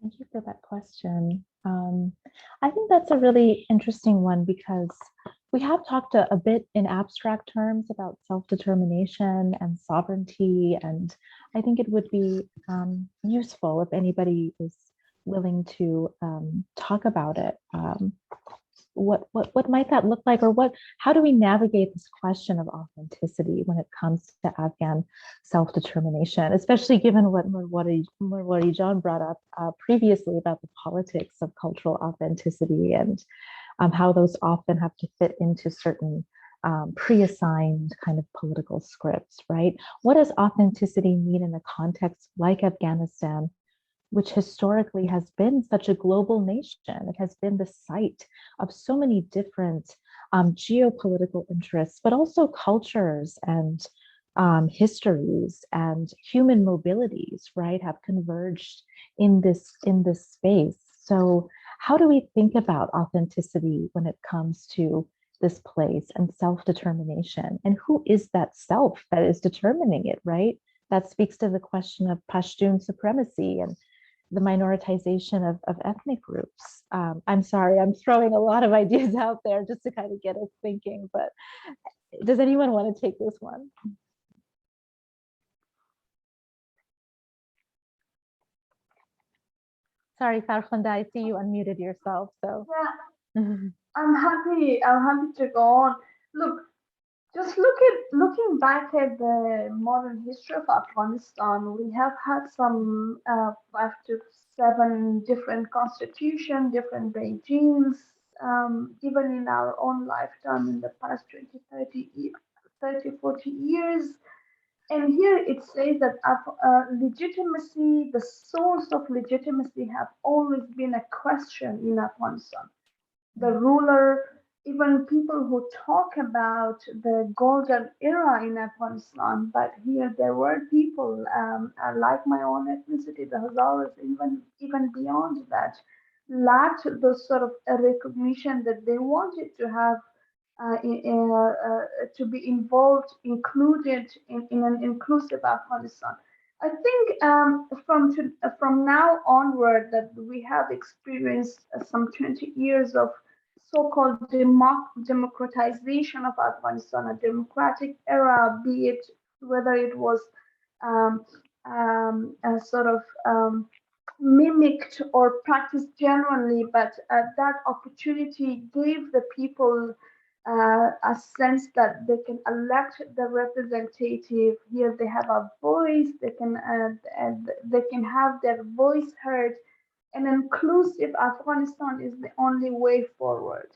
Speaker 1: Thank you for that question. I think that's a really interesting one because we have talked a bit in abstract terms about self-determination and sovereignty, and I think it would be useful if anybody is willing to talk about it. What might that look like, or how do we navigate this question of authenticity when it comes to Afghan self-determination, especially given what Morwari John brought up previously about the politics of cultural authenticity and how those often have to fit into certain pre-assigned kind of political scripts, right? What does authenticity mean in a context like Afghanistan, which historically has been such a global nation? It has been the site of so many different geopolitical interests, but also cultures and histories and human mobilities, right, have converged in this space. So how do we think about authenticity when it comes to this place and self-determination? And who is that self that is determining it, right? That speaks to the question of Pashtun supremacy and the minoritization of ethnic groups. I'm sorry, I'm throwing a lot of ideas out there just to kind of get us thinking, but does anyone want to take this one? Sorry, Farkhunda, I see you unmuted yourself, so.
Speaker 4: Yeah, I'm happy to go on. Look, just looking back at the modern history of Afghanistan, we have had some 5 to 7 different constitutions, different regimes, even in our own lifetime in the past 20, 30, 40 years. And here it says that legitimacy, the source of legitimacy have always been a question in Afghanistan. The ruler, even people who talk about the golden era in Afghanistan, but here there were people like my own ethnicity, the Hazaras, even beyond that, lacked the sort of a recognition that they wanted to have to be involved, included in an inclusive Afghanistan. I think from now onward that we have experienced some 20 years of so-called democratization of Afghanistan, a democratic era, be it whether it was a sort of mimicked or practiced genuinely, but that opportunity gave the people a sense that they can elect the representative. Here they have a voice. They can have their voice heard. An inclusive Afghanistan is the only way forward.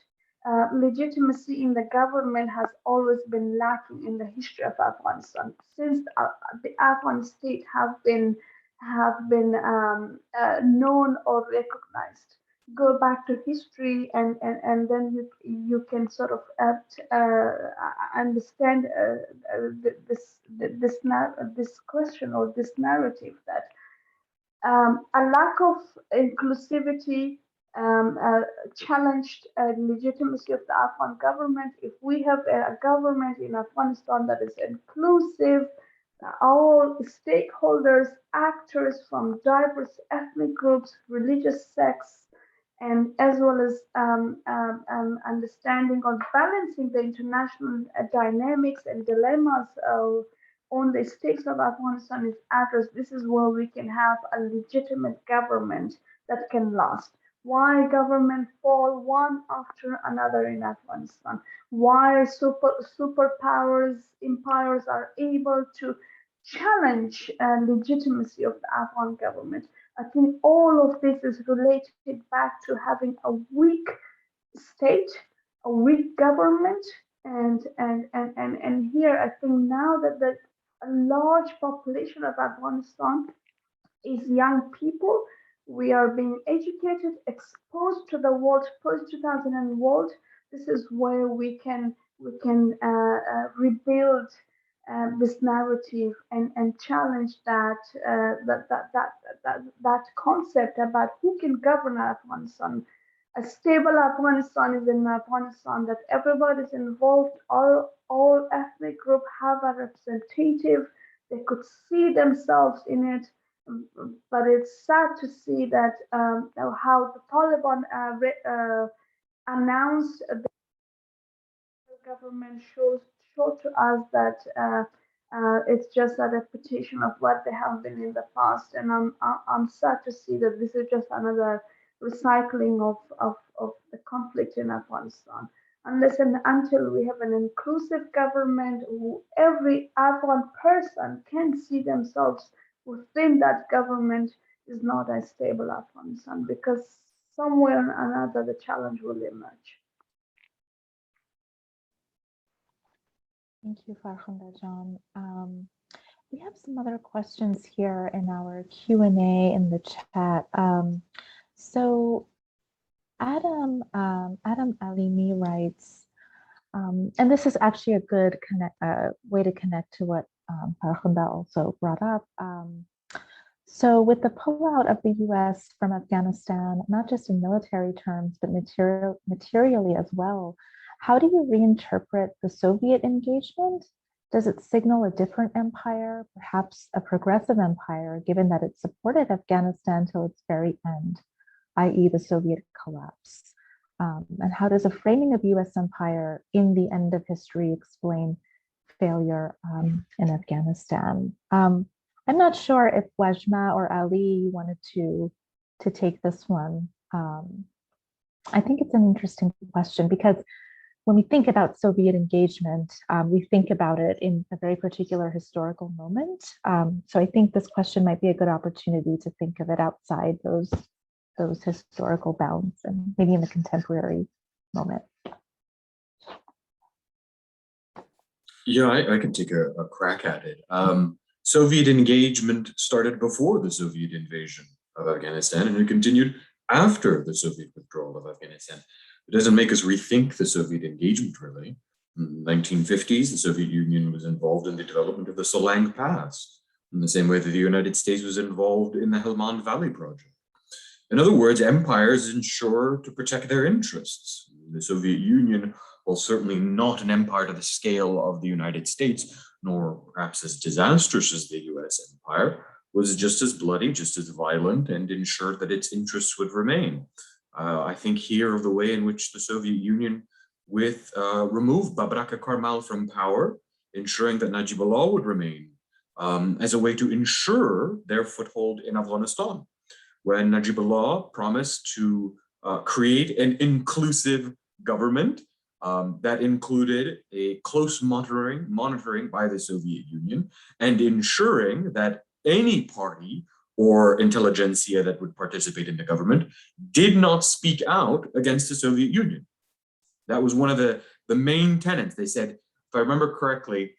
Speaker 4: Legitimacy in the government has always been lacking in the history of Afghanistan since the Afghan state have been known or recognized. Go back to history, and then you can sort of understand this question or this narrative that a lack of inclusivity challenged legitimacy of the Afghan government. If we have a government in Afghanistan that is inclusive, all stakeholders, actors from diverse ethnic groups, religious sects, and as well as understanding or balancing the international dynamics and dilemmas on the stakes of Afghanistan is addressed, this is where we can have a legitimate government that can last. Why government fall one after another in Afghanistan? Why superpowers, empires are able to challenge legitimacy of the Afghan government? I think all of this is related back to having a weak state, a weak government, and here I think now that a large population of Afghanistan is young people. We are being educated, exposed to the world, post 2000 world. This is where we can rebuild this narrative and challenge that concept about who can govern Afghanistan. A stable Afghanistan is an Afghanistan that everybody is involved, all ethnic groups have a representative, they could see themselves in it. But it's sad to see that how the Taliban announced the government showed to us that it's just a repetition of what they have been in the past, and I'm sad to see that this is just another recycling of the conflict in Afghanistan. Unless and until we have an inclusive government, who every Afghan person can see themselves within that government, is not a stable Afghanistan, because somewhere or another the challenge will emerge.
Speaker 1: Thank you, Farhunda John. We have some other questions here in our Q&A in the chat. So Adam Alimi writes, and this is actually a good way to connect to what Farhunda also brought up. So with the pullout of the US from Afghanistan, not just in military terms, but materially as well, how do you reinterpret the Soviet engagement? Does it signal a different empire, perhaps a progressive empire, given that it supported Afghanistan till its very end, i.e. the Soviet collapse? And how does a framing of US empire in the end of history explain failure in Afghanistan? I'm not sure if Wajma or Ali wanted to take this one. I think it's an interesting question, because when we think about Soviet engagement, we think about it in a very particular historical moment. So I think this question might be a good opportunity to think of it outside those historical bounds and maybe in the contemporary moment.
Speaker 3: Yeah, I can take a crack at it. Soviet engagement started before the Soviet invasion of Afghanistan, and it continued after the Soviet withdrawal of Afghanistan. It doesn't make us rethink the Soviet engagement, really. In the 1950s, the Soviet Union was involved in the development of the Solang Pass, in the same way that the United States was involved in the Helmand Valley project. In other words, empires ensure to protect their interests. The Soviet Union, while certainly not an empire to the scale of the United States, nor perhaps as disastrous as the US empire, was just as bloody, just as violent, and ensured that its interests would remain. I think here of the way in which the Soviet Union removed Babrak Karmal from power, ensuring that Najibullah would remain as a way to ensure their foothold in Afghanistan. When Najibullah promised to create an inclusive government that included a close monitoring by the Soviet Union, and ensuring that any party or intelligentsia that would participate in the government did not speak out against the Soviet Union. That was one of the main tenets. They said, if I remember correctly,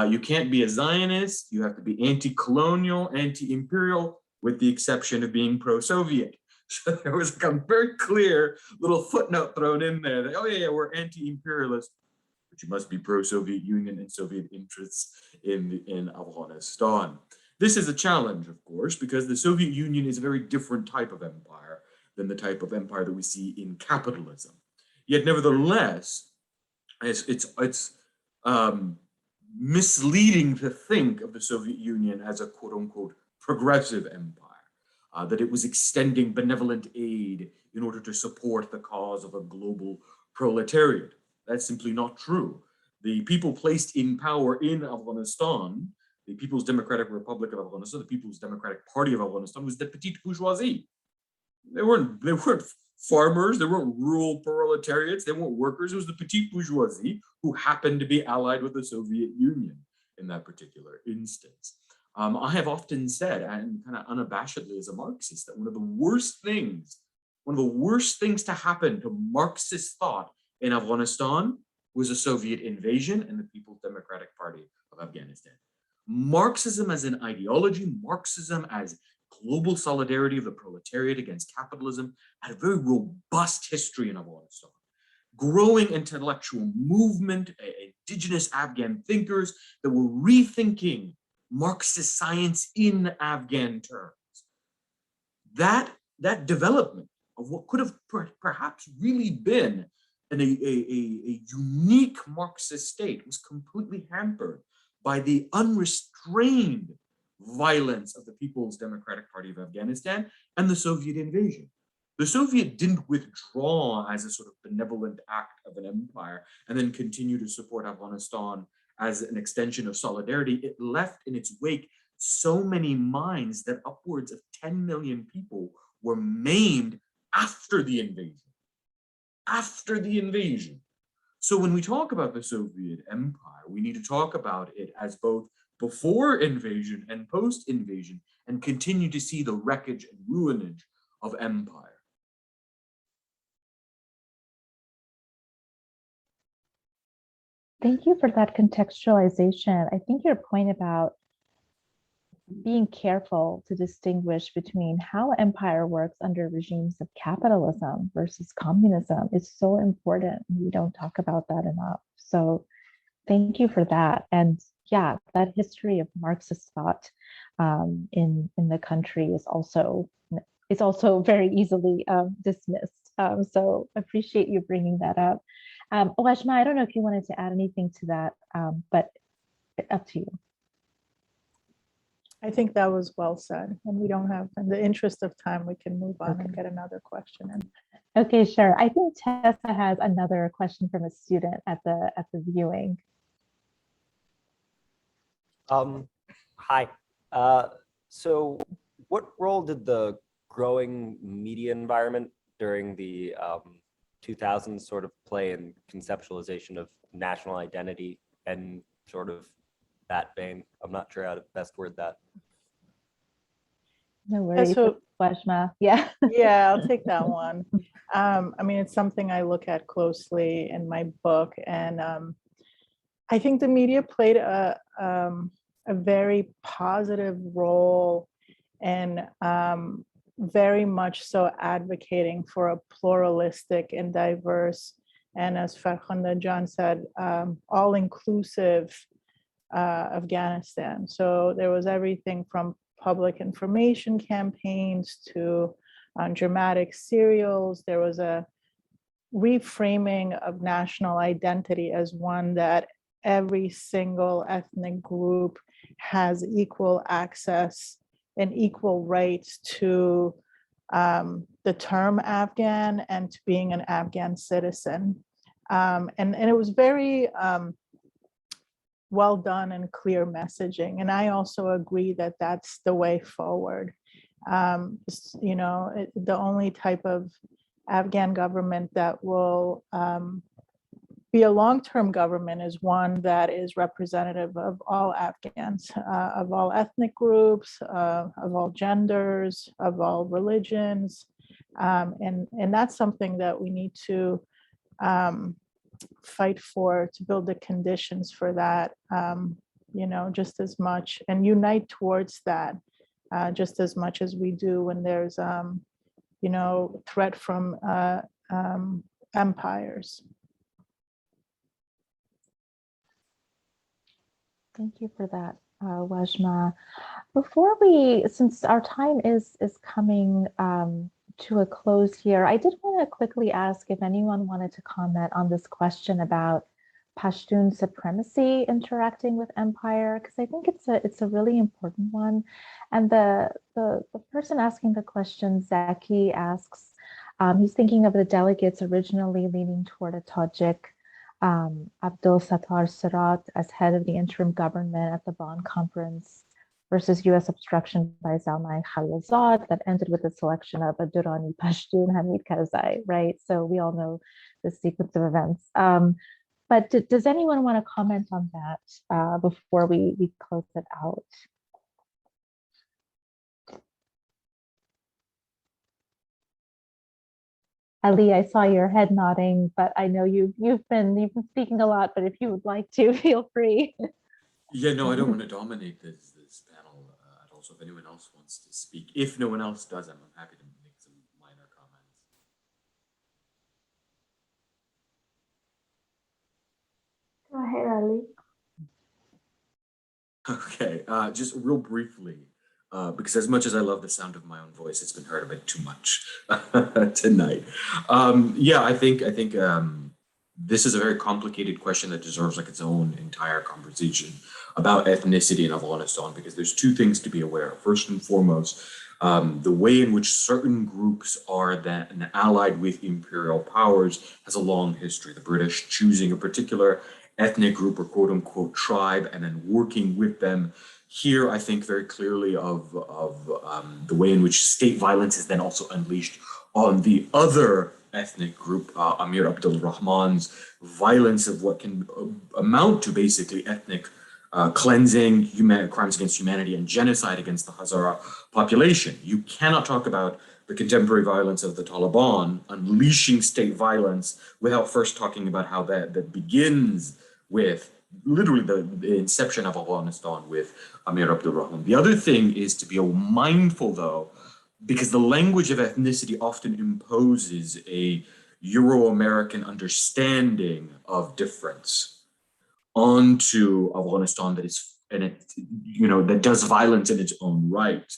Speaker 3: you can't be a Zionist, you have to be anti-colonial, anti-imperial, with the exception of being pro-Soviet. So there was like a very clear little footnote thrown in there that, oh yeah, we're anti-imperialist, but you must be pro-Soviet Union and Soviet interests in Afghanistan. This is a challenge, of course, because the Soviet Union is a very different type of empire than the type of empire that we see in capitalism. Yet, nevertheless, it's misleading to think of the Soviet Union as a quote-unquote progressive empire, that it was extending benevolent aid in order to support the cause of a global proletariat. That's simply not true. The people placed in power in Afghanistan, the People's Democratic Republic of Afghanistan, the People's Democratic Party of Afghanistan, was the petite bourgeoisie. They weren't farmers, they weren't rural proletariats, they weren't workers. It was the petite bourgeoisie who happened to be allied with the Soviet Union in that particular instance. I have often said, and kind of unabashedly as a Marxist, that one of the worst things to happen to Marxist thought in Afghanistan was a Soviet invasion and the People's Democratic Party of Afghanistan. Marxism as an ideology, Marxism as global solidarity of the proletariat against capitalism, had a very robust history in Afghanistan. Growing intellectual movement, indigenous Afghan thinkers that were rethinking Marxist science in Afghan terms. That development of what could have perhaps really been a unique Marxist state was completely hampered by the unrestrained violence of the People's Democratic Party of Afghanistan and the Soviet invasion. The Soviet didn't withdraw as a sort of benevolent act of an empire and then continue to support Afghanistan as an extension of solidarity. It left in its wake so many minds that upwards of 10 million people were maimed after the invasion. After the invasion. So when we talk about the Soviet Empire, we need to talk about it as both before invasion and post-invasion, and continue to see the wreckage and ruinage of empire.
Speaker 1: Thank you for that contextualization. I think your point about being careful to distinguish between how empire works under regimes of capitalism versus communism is so important. We don't talk about that enough. So thank you for that. And yeah, that history of Marxist thought in the country is also very easily dismissed. So appreciate you bringing that up. Washma, I don't know if you wanted to add anything to that, but up to you.
Speaker 5: I think that was well said, and we don't have, in the interest of time, we can move on and get another question in.
Speaker 1: Okay, sure. I think Tessa has another question from a student at the viewing.
Speaker 7: Hi. So what role did the growing media environment during the 2000s sort of play in conceptualization of national identity and sort of that vein? I'm not sure how to best word that.
Speaker 1: No worries,
Speaker 5: so,
Speaker 1: Washma. Yeah.
Speaker 5: Yeah, I'll take that one. I mean, it's something I look at closely in my book, and I think the media played a very positive role in very much so advocating for a pluralistic and diverse, and as Farkhunda John said, all-inclusive Afghanistan. So there was everything from public information campaigns to dramatic serials. There was a reframing of national identity as one that every single ethnic group has equal access and equal rights to the term Afghan and to being an Afghan citizen. And it was very well done and clear messaging. And I also agree that that's the way forward. You know, the only type of Afghan government that will be a long-term government is one that is representative of all Afghans, of all ethnic groups, of all genders, of all religions. And that's something that we need to fight for, to build the conditions for that, you know, just as much, and unite towards that just as much as we do when there's, you know, threat from empires.
Speaker 1: Thank you for that, Wajma. Before we, since our time is coming to a close here, I did want to quickly ask if anyone wanted to comment on this question about Pashtun supremacy interacting with empire, because I think it's a really important one. And the person asking the question, Zaki, asks, he's thinking of the delegates originally leaning toward a Tajik, Abdul Sattar Sirat, as head of the interim government at the Bonn conference, versus US obstruction by Zalmay Khalilzad that ended with the selection of a Durrani Pashtun, Hamid Karzai, right? So we all know the sequence of events. But does anyone want to comment on that before we close it out? Ali, I saw your head nodding, but I know you've been speaking a lot, but if you would like to, feel free.
Speaker 3: Yeah, no, I don't want to dominate this panel at all. So if anyone else wants to speak, if no one else does, I'm happy to make some minor comments.
Speaker 4: Go ahead, Ali.
Speaker 3: Okay, just real briefly, because as much as I love the sound of my own voice, it's been heard a bit too much tonight. Yeah, I think this is a very complicated question that deserves like its own entire conversation about ethnicity in Afghanistan, because there's two things to be aware of. First and foremost, the way in which certain groups are then allied with imperial powers has a long history. The British choosing a particular ethnic group or quote unquote tribe and then working with them. Here, I think very clearly of the way in which state violence is then also unleashed on the other ethnic group, Amir Abdul Rahman's violence of what can amount to basically ethnic cleansing, crimes against humanity, and genocide against the Hazara population. You cannot talk about the contemporary violence of the Taliban unleashing state violence without first talking about how that begins with literally the inception of Afghanistan with Amir Abdul Rahman. The other thing is to be mindful, though, because the language of ethnicity often imposes a Euro-American understanding of difference onto Afghanistan that is, and it, that does violence in its own right.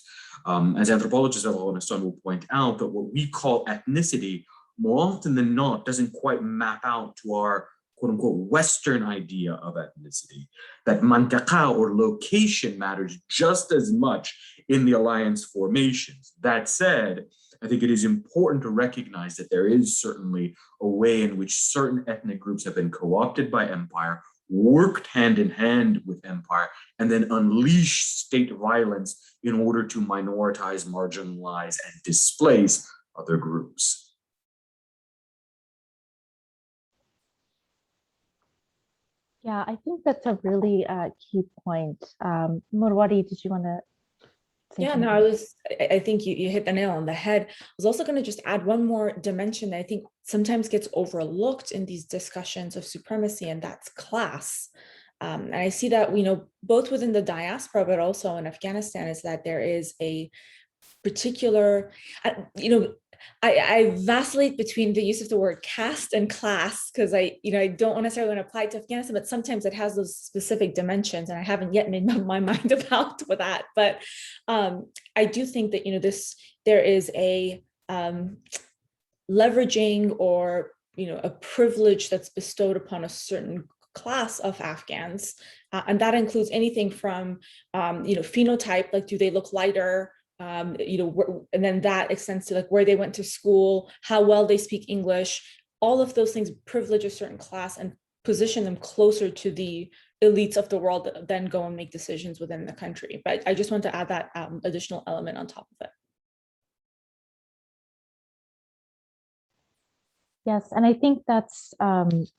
Speaker 3: As anthropologists of Afghanistan will point out, that what we call ethnicity more often than not doesn't quite map out to our quote unquote Western idea of ethnicity, that mantaqa or location matters just as much in the alliance formations. That said, I think it is important to recognize that there is certainly a way in which certain ethnic groups have been co-opted by empire, worked hand in hand with empire, and then unleashed state violence in order to minoritize, marginalize, and displace other groups.
Speaker 1: Yeah, I think that's a really key point. Morwari, did you want to say
Speaker 6: Yeah,
Speaker 1: something?
Speaker 6: no, I think you hit the nail on the head. I was also going to just add one more dimension that I think sometimes gets overlooked in these discussions of supremacy, and that's class. And I see that, both within the diaspora, but also in Afghanistan, is that there is a particular, I vacillate between the use of the word caste and class, because I don't necessarily want to apply it to Afghanistan, but sometimes it has those specific dimensions, and I haven't yet made my mind about that. But I do think that there is a leveraging or a privilege that's bestowed upon a certain class of Afghans, and that includes anything from phenotype, like do they look lighter, and then that extends to like where they went to school, how well they speak English. All of those things privilege a certain class and position them closer to the elites of the world that then go and make decisions within the country. But I just want to add that additional element on top of it.
Speaker 1: Yes, and I think that's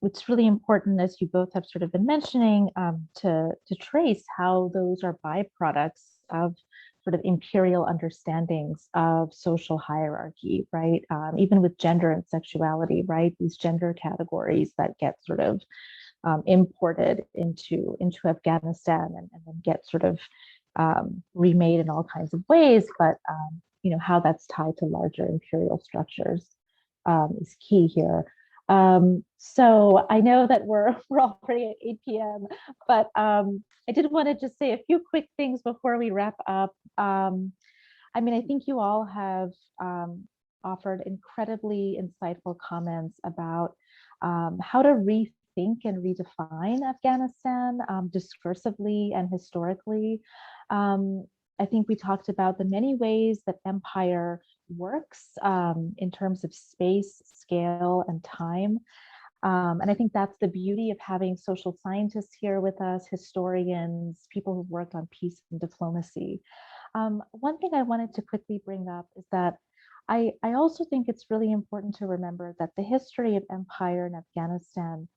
Speaker 1: it's really important, as you both have sort of been mentioning, to trace how those are byproducts of sort of imperial understandings of social hierarchy, right? Even with gender and sexuality, right? These gender categories that get sort of imported into Afghanistan and then get sort of remade in all kinds of ways, but how that's tied to larger imperial structures is key here. So I know that we're already at 8 p.m., but I did want to just say a few quick things before we wrap up. I think you all have offered incredibly insightful comments about how to rethink and redefine Afghanistan discursively and historically. I think we talked about the many ways that empire works in terms of space, scale, and time. And I think that's the beauty of having social scientists here with us, historians, people who've worked on peace and diplomacy. One thing I wanted to quickly bring up is that I also think it's really important to remember that the history of empire in Afghanistan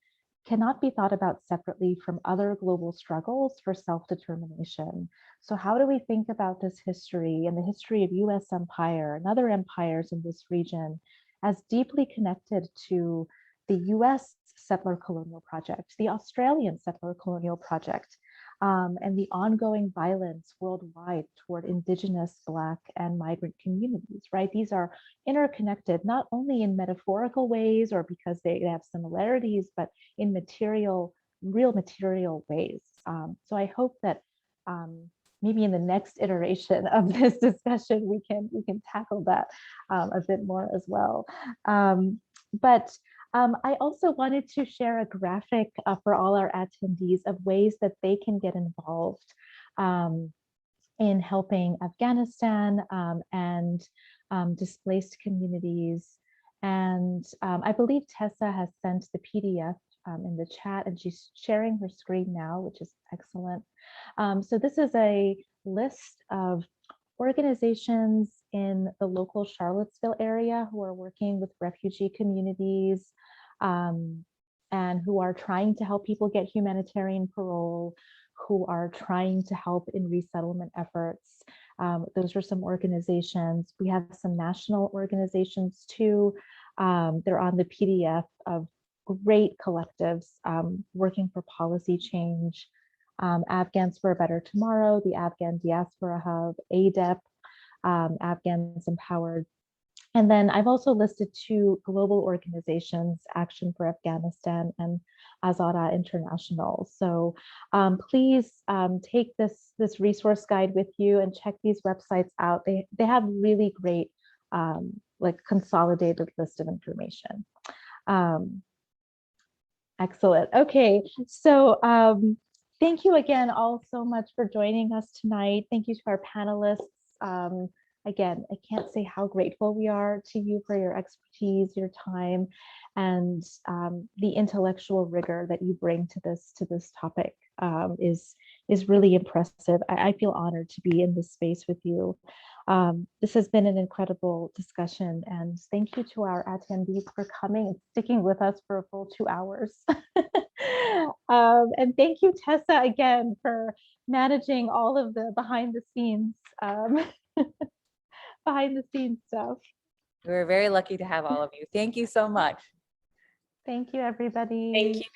Speaker 1: cannot be thought about separately from other global struggles for self-determination. So how do we think about this history and the history of US empire and other empires in this region as deeply connected to the US settler colonial project, the Australian settler colonial project, and the ongoing violence worldwide toward Indigenous, Black, and migrant communities, right? These are interconnected, not only in metaphorical ways or because they have similarities, but in real material ways. So I hope that maybe in the next iteration of this discussion, we can tackle that a bit more as well. I also wanted to share a graphic for all our attendees of ways that they can get involved in helping Afghanistan and displaced communities. And I believe Tessa has sent the PDF in the chat, and she's sharing her screen now, which is excellent. So this is a list of organizations in the local Charlottesville area who are working with refugee communities and who are trying to help people get humanitarian parole, who are trying to help in resettlement efforts. Those are some organizations. We have some national organizations too. They're on the PDF of great collectives working for policy change. Afghans for a Better Tomorrow, the Afghan Diaspora Hub, ADEP, Afghans Empowered. And then I've also listed 2 global organizations, Action for Afghanistan and Azada International. So please take this resource guide with you and check these websites out. They have really great like consolidated list of information. Excellent. Okay, so thank you again all so much for joining us tonight. Thank you to our panelists. Again, I can't say how grateful we are to you for your expertise, your time, and the intellectual rigor that you bring to this topic is really impressive. I feel honored to be in this space with you. This has been an incredible discussion, and thank you to our attendees for coming and sticking with us for a full 2 hours. And thank you, Tessa, again, for managing all of the behind the scenes stuff.
Speaker 2: We're very lucky to have all of you. Thank you so much.
Speaker 1: Thank you, everybody.
Speaker 6: Thank you.